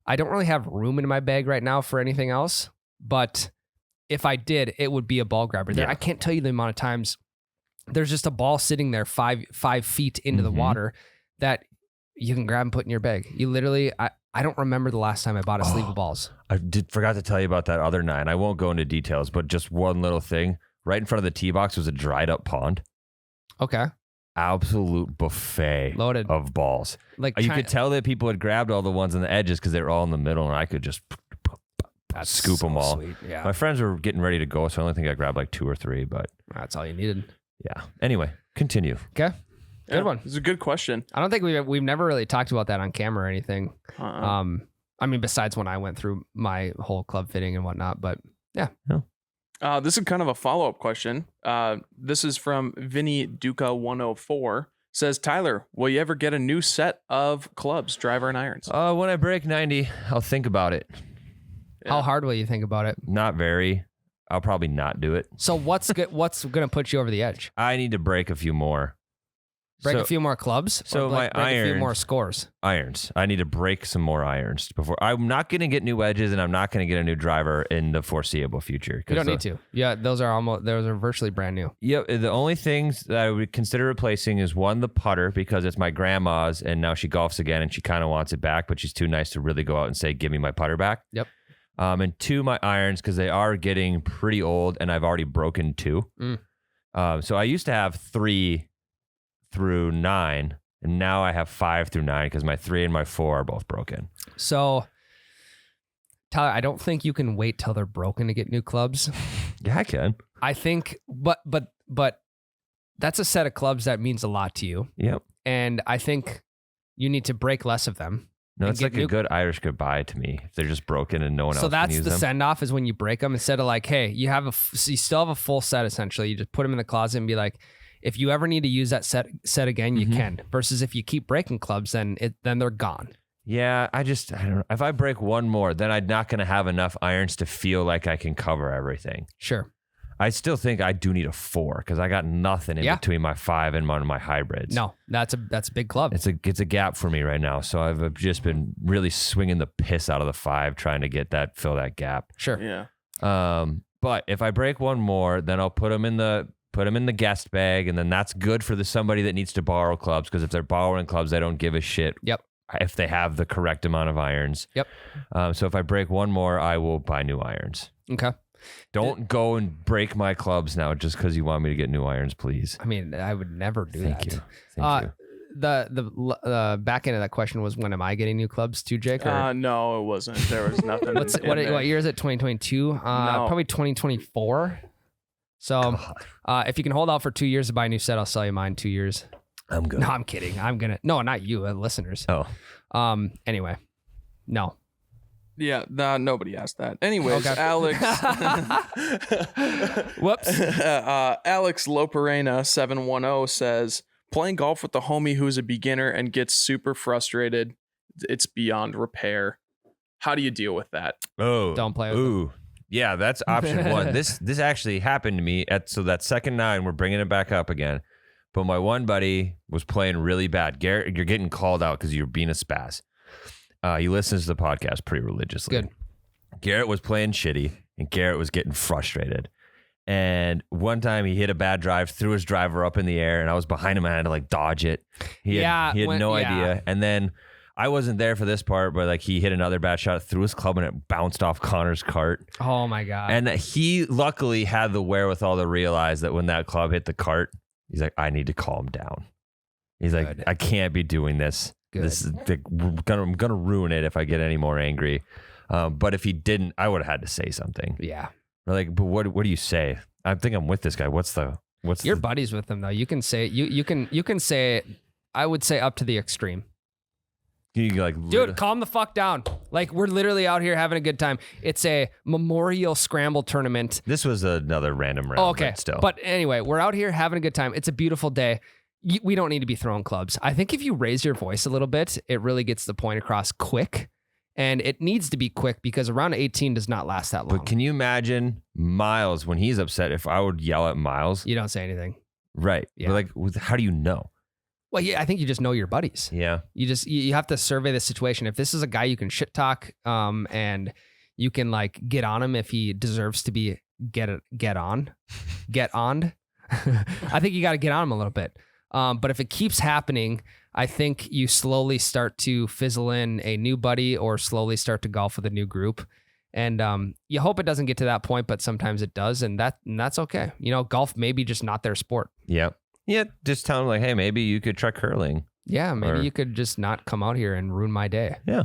I don't really have room in my bag right now for anything else, but if I did, it would be a ball grabber. There, Yeah. I can't tell you the amount of times there's just a ball sitting there 5 feet into the water that you can grab and put in your bag. You literally, I don't remember the last time I bought a sleeve of balls. I forgot to tell you about that other 9. I won't go into details, but just one little thing. Right in front of the tee box was a dried up pond. Okay. Absolute buffet Loaded. of balls. Like You could tell that people had grabbed all the ones on the edges because they were all in the middle, and I could just scoop them all. Sweet. Yeah. My friends were getting ready to go, so I only think I grabbed like 2 or 3, but That's all you needed. yeah. Anyway, continue. Okay. Good one. It's a good question. I don't think we've never really talked about that on camera or anything. I mean, besides when I went through my whole club fitting and whatnot, but yeah. This is kind of a follow-up question. This is from Vinny Duca 104. Says, Tyler, will you ever get a new set of clubs, driver and irons? When I break 90, I'll think about it. How hard will you think about it? Not very. I'll probably not do it. So what's going to put you over the edge? I need to break a few more. Break So- a few more clubs? so Or break my a few irons- more scores? Irons. I need to break some more irons before. I'm not going to get new wedges, and I'm not going to get a new driver in the foreseeable future. You don't need to. Yeah, those are virtually brand new. Yeah, the only things that I would consider replacing is one, the putter, because it's my grandma's, and now she golfs again, and she kind of wants it back, but she's too nice to really go out and say, "Give me my putter back." Yep. And 2, my irons, because they are getting pretty old, and I've already broken 2. So I used to have 3 through 9, and now I have 5 through 9 because my 3 and my 4 are both broken. So, Tyler, I don't think you can wait till they're broken to get new clubs. Yeah, I can. I think, but that's a set of clubs that means a lot to you, Yep. and I think you need to break less of them. No, And it's get like a good Irish goodbye to me. If they're just broken and no one So else can that's use the them. send off is when you break them instead of like, hey, you still have a full set essentially. You just put them in the closet and be like, if you ever need to use that set again, you can. Versus if you keep breaking clubs, then they're gone. Yeah, I don't know. If I break one more, then I'm not going to have enough irons to feel like I can cover everything. Sure. I still think I do need a 4 because I got nothing in between my 5 and one of my hybrids. No, that's a big club. It's a gap for me right now. So I've just been really swinging the piss out of the 5 trying to fill that gap. Sure. Yeah. But if I break one more, then I'll put them in the guest bag, and then that's good for somebody that needs to borrow clubs, because if they're borrowing clubs, they don't give a shit. Yep. If they have the correct amount of irons. Yep. So if I break one more, I will buy new irons. Okay. Don't go and break my clubs now just because you want me to get new irons, please. I mean, I would never do that. Thank you. Thank you. The back end of that question was, when am I getting new clubs too, Jake? Or No, it wasn't. There was nothing. what year is it? 2022? Probably 2024. So if you can hold out for 2 years to buy a new set, I'll sell you mine 2 years. I'm good. No, I'm kidding. No, not you, listeners. Oh. Anyway, no. Yeah, nobody asked that. Anyways, Okay. Alex. Whoops. Alex Loperena 710 says, playing golf with the homie who's a beginner and gets super frustrated. It's beyond repair. How do you deal with that? Oh. Don't play with Ooh. Yeah, that's option 1. This actually happened to me so that second 9, we're bringing it back up again. But my one buddy was playing really bad. Garrett, you're getting called out because you're being a spaz. He listens to the podcast pretty religiously. Good. Garrett was playing shitty, and Garrett was getting frustrated. And one time he hit a bad drive, threw his driver up in the air, and I was behind him. I had to dodge it. He had no idea. And then I wasn't there for this part, but he hit another bad shot, threw his club, and it bounced off Connor's cart. Oh my God. And he luckily had the wherewithal to realize that when that club hit the cart, he's like, I need to calm down. He's like, Good. I can't be doing this. Good. This is I'm gonna ruin it if I get any more angry. But if he didn't, I would have had to say something. Yeah. But what do you say? I think I'm with this guy. What's You're buddies with him though. You can say it. You can say it. I would say up to the extreme. Dude, calm the fuck down. We're literally out here having a good time. It's a memorial scramble tournament. This was another random round. Oh, okay. But still. But anyway, we're out here having a good time. It's a beautiful day. We don't need to be throwing clubs. I think if you raise your voice a little bit, it really gets the point across quick. And it needs to be quick because a round of 18 does not last that long. But can you imagine Miles when he's upset? If I would yell at Miles, You don't say anything. right? Yeah. But like, how do you know? Well, yeah, I think you just know your buddies. Yeah. You have to survey the situation. If this is a guy you can shit talk, and you can like get on him if he deserves to be get on. I think you got to get on him a little bit. But if it keeps happening, I think you slowly start to fizzle in a new buddy or slowly start to golf with a new group. And you hope it doesn't get to that point, but sometimes it does. And that's okay. You know, golf may be just not their sport. Yeah. Yeah. Just tell him like, hey, maybe you could try curling. Yeah. Maybe Or- you could just not come out here and ruin my day. Yeah.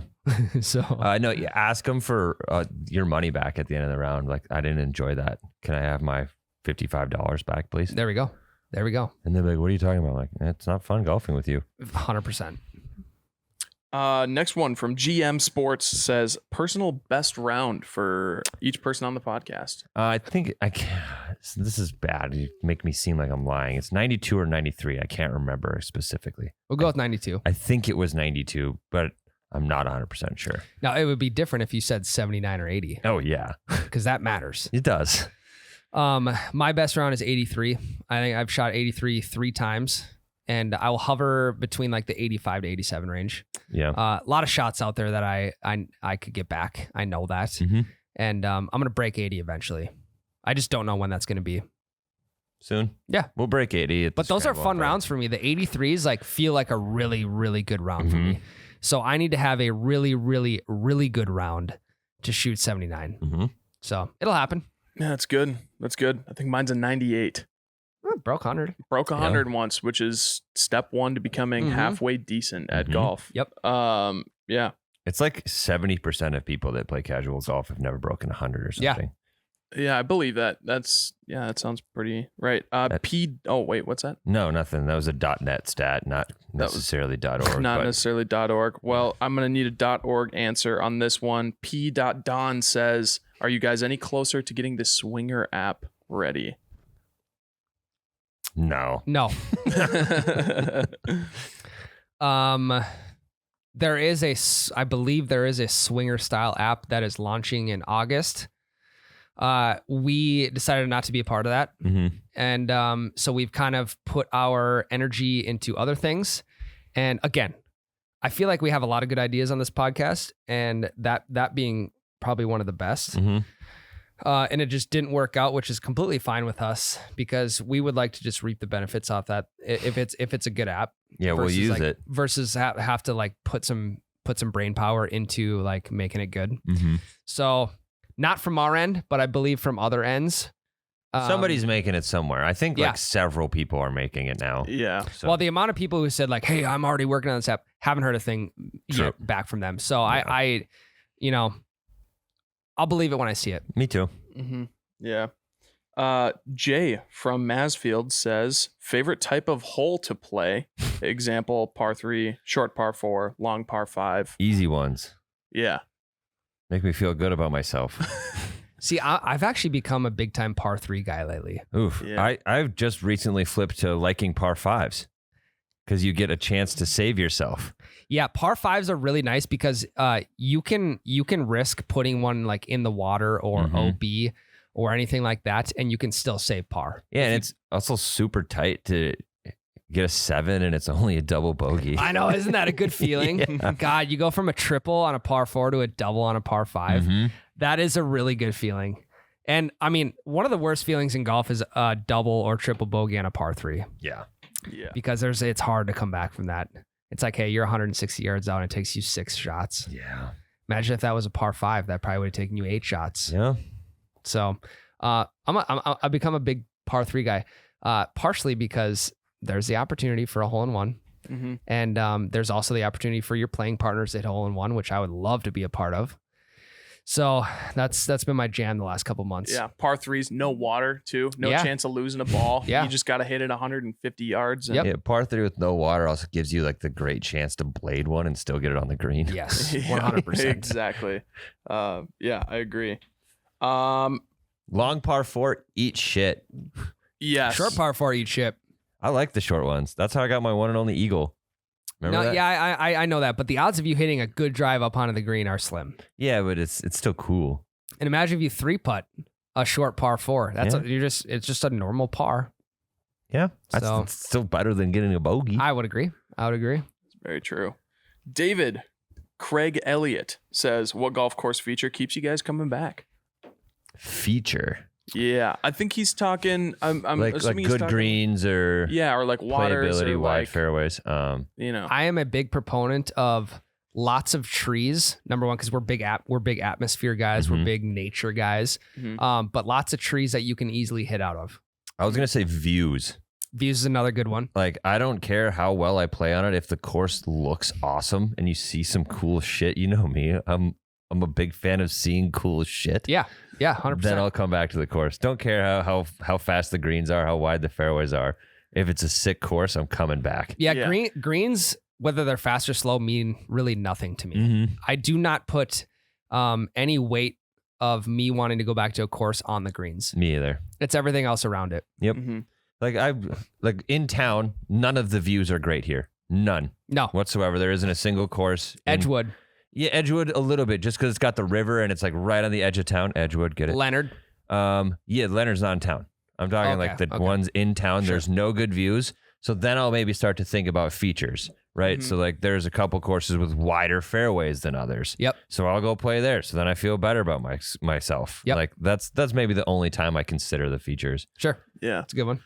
So No, you ask him for your money back at the end of the round. Like, I didn't enjoy that. Can I have my $55 back, please? there we go. And they're like, what are you talking about? I'm like, it's not fun golfing with you. 100%. Next one from GM Sports says personal best round for each person on the podcast. I think I can't. This is bad. You make me seem like I'm lying. It's 92 or 93. I can't remember specifically. We'll go with 92. I think it was 92, but I'm not 100% sure. Now, it would be different if you said 79 or 80 Oh, yeah. because that matters. It does. My best round is 83. I think I've shot 83 3 times, and I will hover between like the 85 to 87 range. Yeah. A lot of shots out there that I could get back. I know that. Mhm. And I'm going to break 80 eventually. I just don't know when that's going to be. Soon. Yeah. We'll break 80. At the But those are Scramble fun Event. rounds for me. The 83s like feel like a really, really good round for Mhm. me. So I need to have a really, really, really good round to shoot 79. Mhm. So it'll happen. Yeah, that's good. That's good. I think mine's a 98. Broke 100. Broke 100 once, which is step one to becoming Mhm. halfway decent at Mhm. golf. Yep. Yeah. It's like 70% of people that play casual golf have never broken 100 or Yeah. something. Yeah, I believe that. That sounds pretty right. Wait, what's that? No, nothing. That was a .net stat, not was- necessarily .org. Not but necessarily .org. Well, I'm going to need a .org answer on this one. P.Don says, are you guys any closer to getting the Swinger app ready? No. No. I believe there is a swinger style app that is launching in August. We decided not to be a part of that. hmm And so we've kind of put our energy into other things. And again, I feel like we have a lot of good ideas on this podcast, and that being probably one of the best. hmm And it just didn't work out, which is completely fine with us because we would like to just reap the benefits off that if it's a good app. Yeah, we'll versus, use like, it. versus have to like put some brain power into like making it good. hmm So not from our end, but I believe from other ends. Somebody's making it somewhere. I think yeah. like several people are making it now. Yeah. So, Well, the amount of people who said like, "Hey, I'm already working on this app," haven't heard a thing True. yet back from them. So Yeah. I I'll believe it when I see it. me too. Mm-hmm. Yeah. Jay from Mansfield says, favorite type of hole to play? Example, par 3, short par 4, long par 5. Easy ones. Yeah. Make me feel good about myself. See, I've actually become a big time par 3 guy lately. Oof. Yeah. I've just recently flipped to liking par 5s because you get a chance to save yourself. Yeah, par 5s are really nice because you can risk putting one like in the water or Mhm. OB or anything like that, and you can still save par. Yeah, and it's also super tight to get a 7 and it's only a double bogey. I know, isn't that a good feeling? Yeah. God, you go from a triple on a par 4 to a double on a par 5. Mhm. That is a really good feeling. And I mean, one of the worst feelings in golf is a double or triple bogey on a par 3 Yeah. Yeah. because it's hard to come back from that. It's like, hey, you're 160 yards out and it takes you 6 shots. Yeah. Imagine if that was a par 5, that probably would have taken you 8 shots. Yeah. So I've become a big par 3 guy, partially because there's the opportunity for a hole in one. Mm-hmm. And there's also the opportunity for your playing partners to hit hole in one, which I would love to be a part of. So that's been my jam the last couple months. Yeah. Par 3s, no water, too. No Yeah. chance of losing a ball. Yeah. You just got to hit it 150 yards. And Yep. Yeah, par 3 with no water also gives you like the great chance to blade one and still get it on the green. Yes, Yeah, 100%. Exactly. Yeah, I agree. Long par 4, eat shit. Yes. Short par 4 each ship. I like the short ones. That's how I got my one and only eagle. Remember that? Yeah, I know that, but the odds of you hitting a good drive up onto the green are slim. Yeah, but it's still cool. And imagine if you 3-putt a short par 4. It's just a normal par. Yeah, that's So- it's still better than getting a bogey. I would agree. It's very true. David Craig Elliott says, what golf course feature keeps you guys coming back? Feature. Yeah, I think he's talking. I'm like assuming he's good talking, greens or Yeah, or like waters playability, or wide like, fairways. I am a big proponent of lots of trees. Number one, because we're big atmosphere guys. We're Mhm. big nature guys. Mhm. But lots of trees that you can easily hit out of. I was gonna say views. Views is another good one. Like, I don't care how well I play on it. If the course looks awesome and you see some cool shit, you know me. I'm a big fan of seeing cool shit. Yeah, 100%. Then I'll come back to the course. Don't care how fast the greens are, how wide the fairways are. If it's a sick course, I'm coming back. Yeah, Yeah. greens, whether they're fast or slow, mean really nothing to me. Mm-hmm. I do not put any weight of me wanting to go back to a course on the greens. Me either. It's everything else around it. Yep. Mhm. Like in town, none of the views are great here. None No, whatsoever. There isn't a single course. Edgewood, Yeah, Edgewood a little bit, just because it's got the river and it's like right on the edge of town. Edgewood, get it? Leonard. Yeah, Leonard's not in town. I'm talking like the Okay. ones in town. Sure. There's no good views. So then I'll maybe start to think about features, right? Mhm. So like there's a couple courses with wider fairways than others. Yep. So I'll go play there. So then I feel better about myself. Yep. Like that's maybe the only time I consider the features. Sure, Yeah. it's a good one.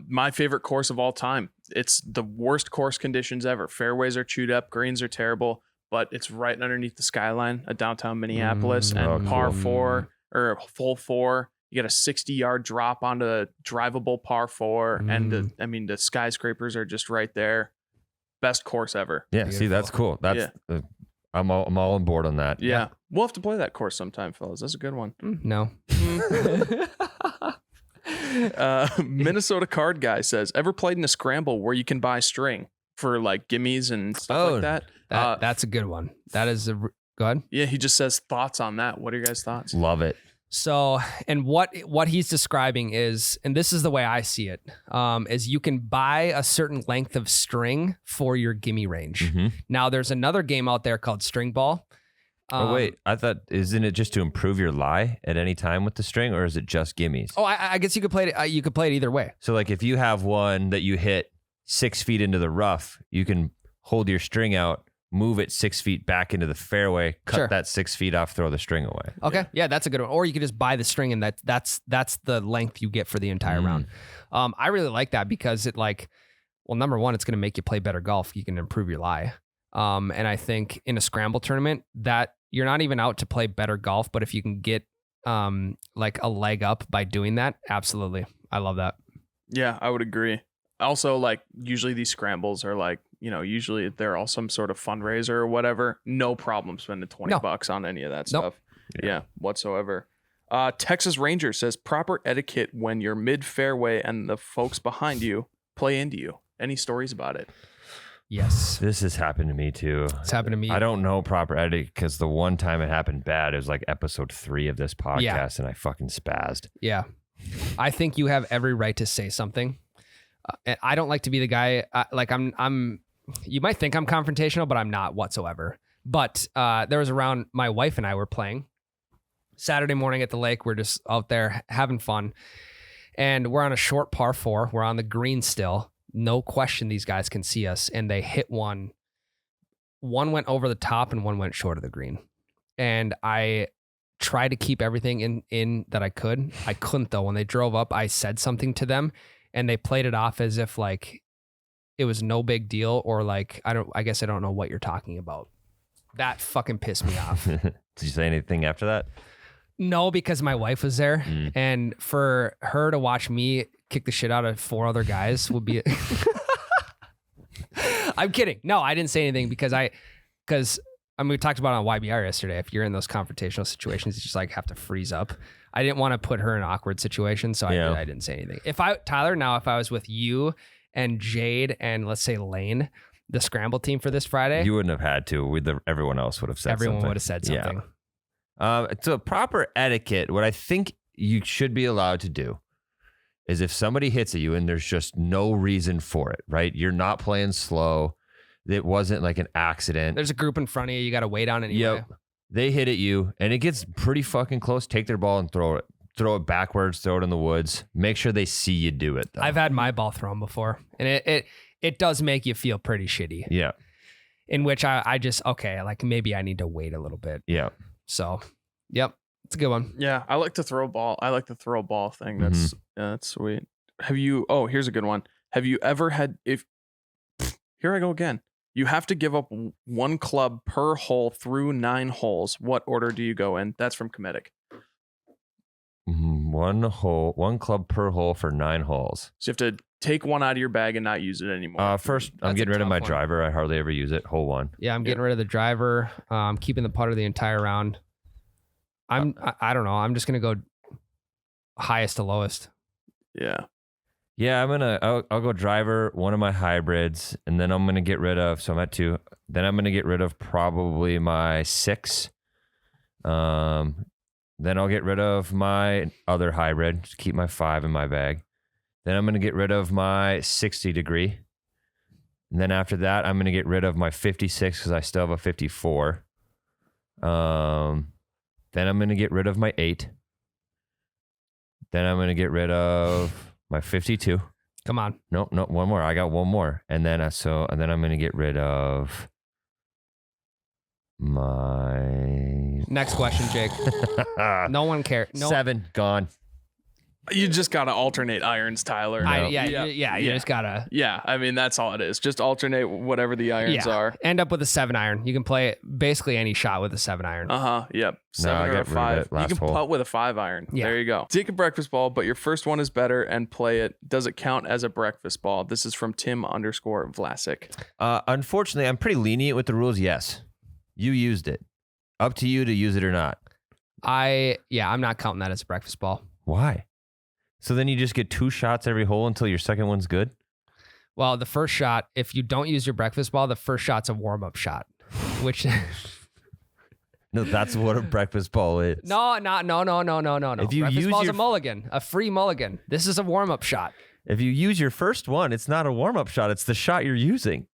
My favorite course of all time. It's the worst course conditions ever. Fairways are chewed up, greens are terrible, but it's right underneath the skyline of downtown Minneapolis. And Oh, par cool. 4 or a full 4, you got a 60-yard drop onto the drivable par 4, and the skyscrapers are just right there. Best course ever. Yeah. See, that's cool. That's I'm all on board on that. Yeah. We'll have to play that course sometime, fellas. That's a good one. No. Minnesota Card Guy says, ever played in a scramble where you can buy string for like gimmies and stuff like that? That's a good one. That is go ahead. Yeah, he just says thoughts on that. What are your guys' thoughts? Love it. So, and what he's describing is, and this is the way I see it, is you can buy a certain length of string for your gimme range. Mhm. Now, there's another game out there called String Ball. Oh wait, I thought isn't it just to improve your lie at any time with the string, or is it just gimmies? Oh, I guess you could play it. You could play it either way. So like if you have one that you hit 6 feet into the rough, you can hold your string out, move it 6 feet back into the fairway, cut Sure. that 6 feet off, throw the string away. Okay, yeah, that's a good one. Or you could just buy the string, and that's the length you get for the entire round. I really like that because it number one, it's going to make you play better golf. You can improve your lie. And I think in a scramble tournament that you're not even out to play better golf, but if you can get like a leg up by doing that, absolutely. I love that. Yeah, I would agree. Also, like usually these scrambles are like, usually they're all some sort of fundraiser or whatever. No problem spending $20 on any of that Nope. stuff. Yeah, whatsoever. Texas Ranger says proper etiquette when you're mid fairway and the folks behind you play into you. Any stories about it? Yes. This has happened to me too. It's happened to me. I don't know proper etiquette because the one time it happened bad, it was like episode 3 of this podcast, and I fucking spazzed. Yeah. I think you have every right to say something. And I don't like to be the guy, you might think I'm confrontational, but I'm not whatsoever. But there was a round my wife and I were playing Saturday morning at the lake. We're just out there having fun. And we're on a short par 4. We're on the green still. No question these guys can see us. And they hit one. One went over the top and one went short of the green. And I tried to keep everything in that I could. I couldn't though. When they drove up, I said something to them and they played it off as if like it was no big deal, or like, I guess I don't know what you're talking about. That fucking pissed me off. Did you say anything after that? No, because my wife was there, and for her to watch me kick the shit out of 4 other guys would be. I'm kidding. No, I didn't say anything because we talked about it on YBR yesterday. If you're in those confrontational situations, you just like have to freeze up. I didn't want to put her in an awkward situation, so I didn't say anything. If I was with you and Jade and let's say Lane, the scramble team for this Friday, You wouldn't have had to. Everyone else would have said everyone something. would have said something. So proper etiquette, what I think you should be allowed to do is if somebody hits at you and there's just no reason for it, right? You're not playing slow. it wasn't like an accident. There's a group in front of you. You got to wait on it anyway. Yep. They hit at you, and it gets pretty fucking close. Take their ball and throw it. Throw it backwards. Throw it in the woods. Make sure they see you do it, though. I've had my ball thrown before, and it does make you feel pretty shitty. Yeah. In which I just, okay, like maybe I need to wait a little bit. Yeah. So, yep. It's a good one. Yeah, I like to throw a ball. I like the throw a ball thing. That's that's sweet. Have you? Oh, here's a good one. Have you ever had? Here I go again. You have to give up one club per hole through 9 holes. What order do you go in? That's from Comedic. One club per hole for 9 holes. So you have to take one out of your bag and not use it anymore. First, I'm That's getting a rid of tough my one. driver. I hardly ever use it. Hole 1. Yeah, I'm getting rid of the driver. Keeping the putter the entire round. I don't know. I'm just gonna go highest to lowest. Yeah. Yeah, I'll go driver, one of my hybrids, and then I'm gonna get rid of. So I'm at 2. Then I'm gonna get rid of probably my 6. Then I'll get rid of my other hybrid. Just keep my 5 in my bag. Then I'm gonna get rid of my 60 degree. And then after that, I'm gonna get rid of my 56 because I still have a 54. Then I'm gonna get rid of my 8. Then I'm gonna get rid of my 52. Come on. No, one more. I got one more, and then I'm gonna get rid of my Next question, Jake. No one cares. No. 7 gone. You just gotta alternate irons, Tyler. You just gotta. Yeah, I mean that's all it is. Just alternate whatever the irons are. End up with a 7-iron. You can play basically any shot with a 7-iron. Yep. No, I 7 or a got rid of 5. it last You can hole. putt with a 5-iron. Yeah. There you go. Take a breakfast ball, but your first one is better and play it. Does it count as a breakfast ball? This is from Tim_Vlasic. Unfortunately, I'm pretty lenient with the rules. Yes, you used it. Up to you to use it or not. I'm not counting that as a breakfast ball. Why? So then you just get 2 shots every hole until your second one's good? Well, the first shot, if you don't use your breakfast ball, the first shot's a warm-up shot, which No, that's what a breakfast ball is. no. If you breakfast use ball's your- a mulligan, a free mulligan. This is a warm-up shot. If you use your first one, it's not a warm-up shot. It's the shot you're using.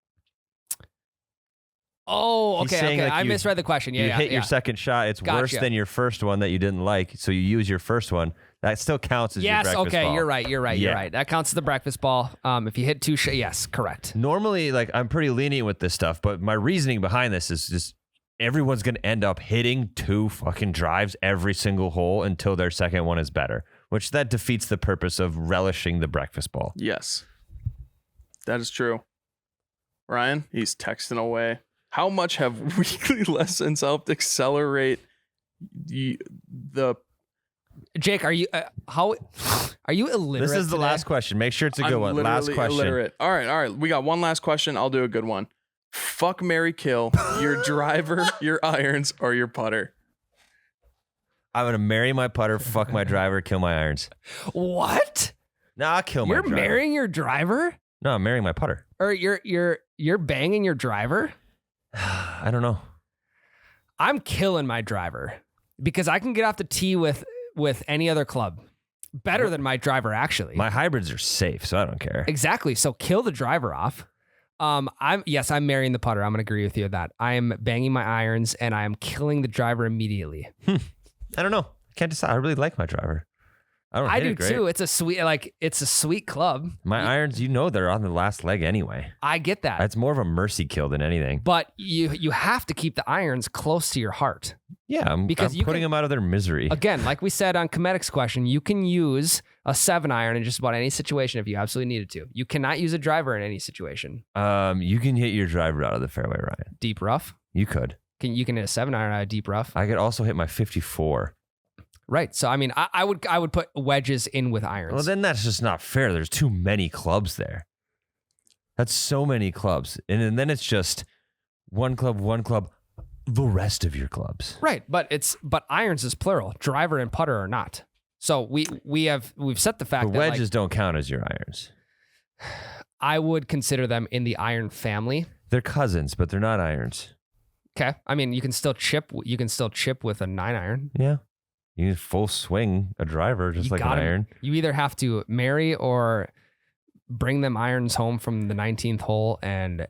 Oh, He's okay. saying, like, I you- misread the question. You hit your second shot. It's worse Gotcha. than your first one that you didn't like. So you use your first one. That still counts as your Yes, breakfast okay, ball. you're right. You're Yeah. right. That counts as the breakfast ball. If you hit 2 shots, yes, correct. Normally, like, I'm pretty lenient with this stuff, but my reasoning behind this is just everyone's going to end up hitting 2 fucking drives every single hole until their second one is better, which that defeats the purpose of relishing the breakfast ball. Yes. That is true. Ryan, he's texting away. How much have weekly lessons helped accelerate the Jake, are you illiterate? This is the today? last question. Make sure it's a good I'm one. Last literally question. illiterate. All right. We got one last question. I'll do a good one. Fuck, marry, kill. Your driver, your irons, or your putter. I'm going to marry my putter, fuck my driver, kill my irons. What? No, I'll kill my You're driver. marrying your driver, No, I'm marrying my putter. or you're banging your driver? I don't know. I'm killing my driver because I can get off the tee with any other club better than my driver actually. My hybrids are safe, so I don't care. Exactly. So kill the driver off. I'm marrying the putter. I'm gonna agree with you with that. I am banging my irons and I am killing the driver immediately. I don't know. I can't decide. I really like my driver. I do hit it great. too. It's a sweet club. My irons, they're on the last leg anyway. I get that. It's more of a mercy kill than anything. But you have to keep the irons close to your heart. Yeah, I'm Because you putting can- them out of their misery. Again, like we said on Comedic's question, you can use a 7-iron in just about any situation if you absolutely needed to. You cannot use a driver in any situation. You can hit your driver out of the fairway, Ryan. Deep rough. You could. You can hit a 7-iron out of deep rough. I could also hit my 54. Right. So I mean, I would put wedges in with irons. Well, then that's just not fair. There's too many clubs there. That's so many clubs. And then it's just one club, the rest of your clubs. Right, but irons is plural. Driver and putter are not. So we've set the fact The that wedges don't count as your irons. I would consider them in the iron family. They're cousins, but they're not irons. Okay. I mean, you can still chip with a 9-iron. Yeah. You can full swing a driver just You like an gotta- iron. You either have to marry or bring them irons home from the 19th hole and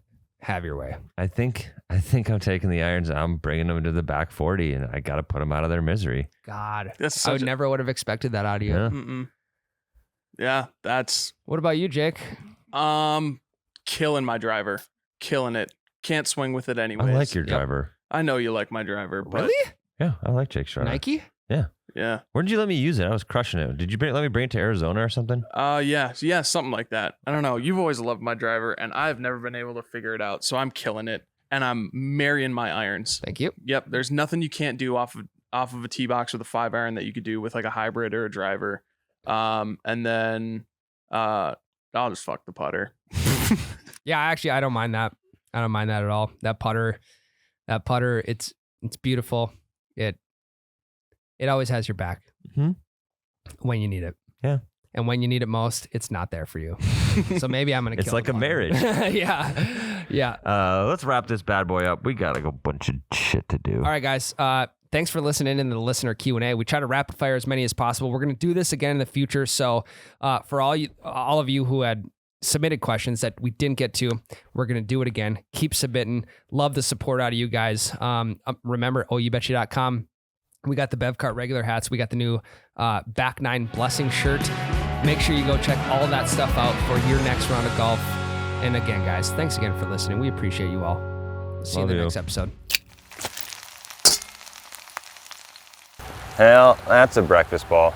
have your way. I think I'm taking the irons and I'm bringing them to the back 40, and I got to put them out of their misery. God, That's I never would have expected that out of you. Yeah. Mm-mm. Yeah, that's What about you, Jake? killing my driver, killing it. Can't swing with it anyways. I like your Yep. driver. I know you like my driver, but Really? Yeah, I like Jake's driver. Nike? yeah. Where did you let me use it? I was crushing it. Did you let me bring it to Arizona or something? Yeah, something like that. I don't know. You've always loved my driver, and I've never been able to figure it out. So I'm killing it, and I'm marrying my irons. Thank you. Yep, there's nothing you can't do off of a tee box with a 5-iron that you could do with like a hybrid or a driver. And then I'll just fuck the putter. Yeah, actually, I don't mind that. I don't mind that at all. That putter, it's beautiful. It always has your back when you need it. Yeah. And when you need it most, it's not there for you. So maybe I'm gonna. It's kill like the a putter. marriage. Yeah. Let's wrap this bad boy up. We got a bunch of shit to do. All right, guys. Thanks for listening in to the listener Q&A. We try to rapid fire as many as possible. We're going to do this again in the future. So for all of you who had submitted questions that we didn't get to, we're going to do it again. Keep submitting. Love the support out of you guys. Remember, youbetcha.com. We got the Bevcart regular hats. We got the new Back 9 Blessing shirt. Make sure you go check all that stuff out for your next round of golf. And again, guys, thanks again for listening. We appreciate you all. See you in the next episode. Hell, that's a breakfast ball.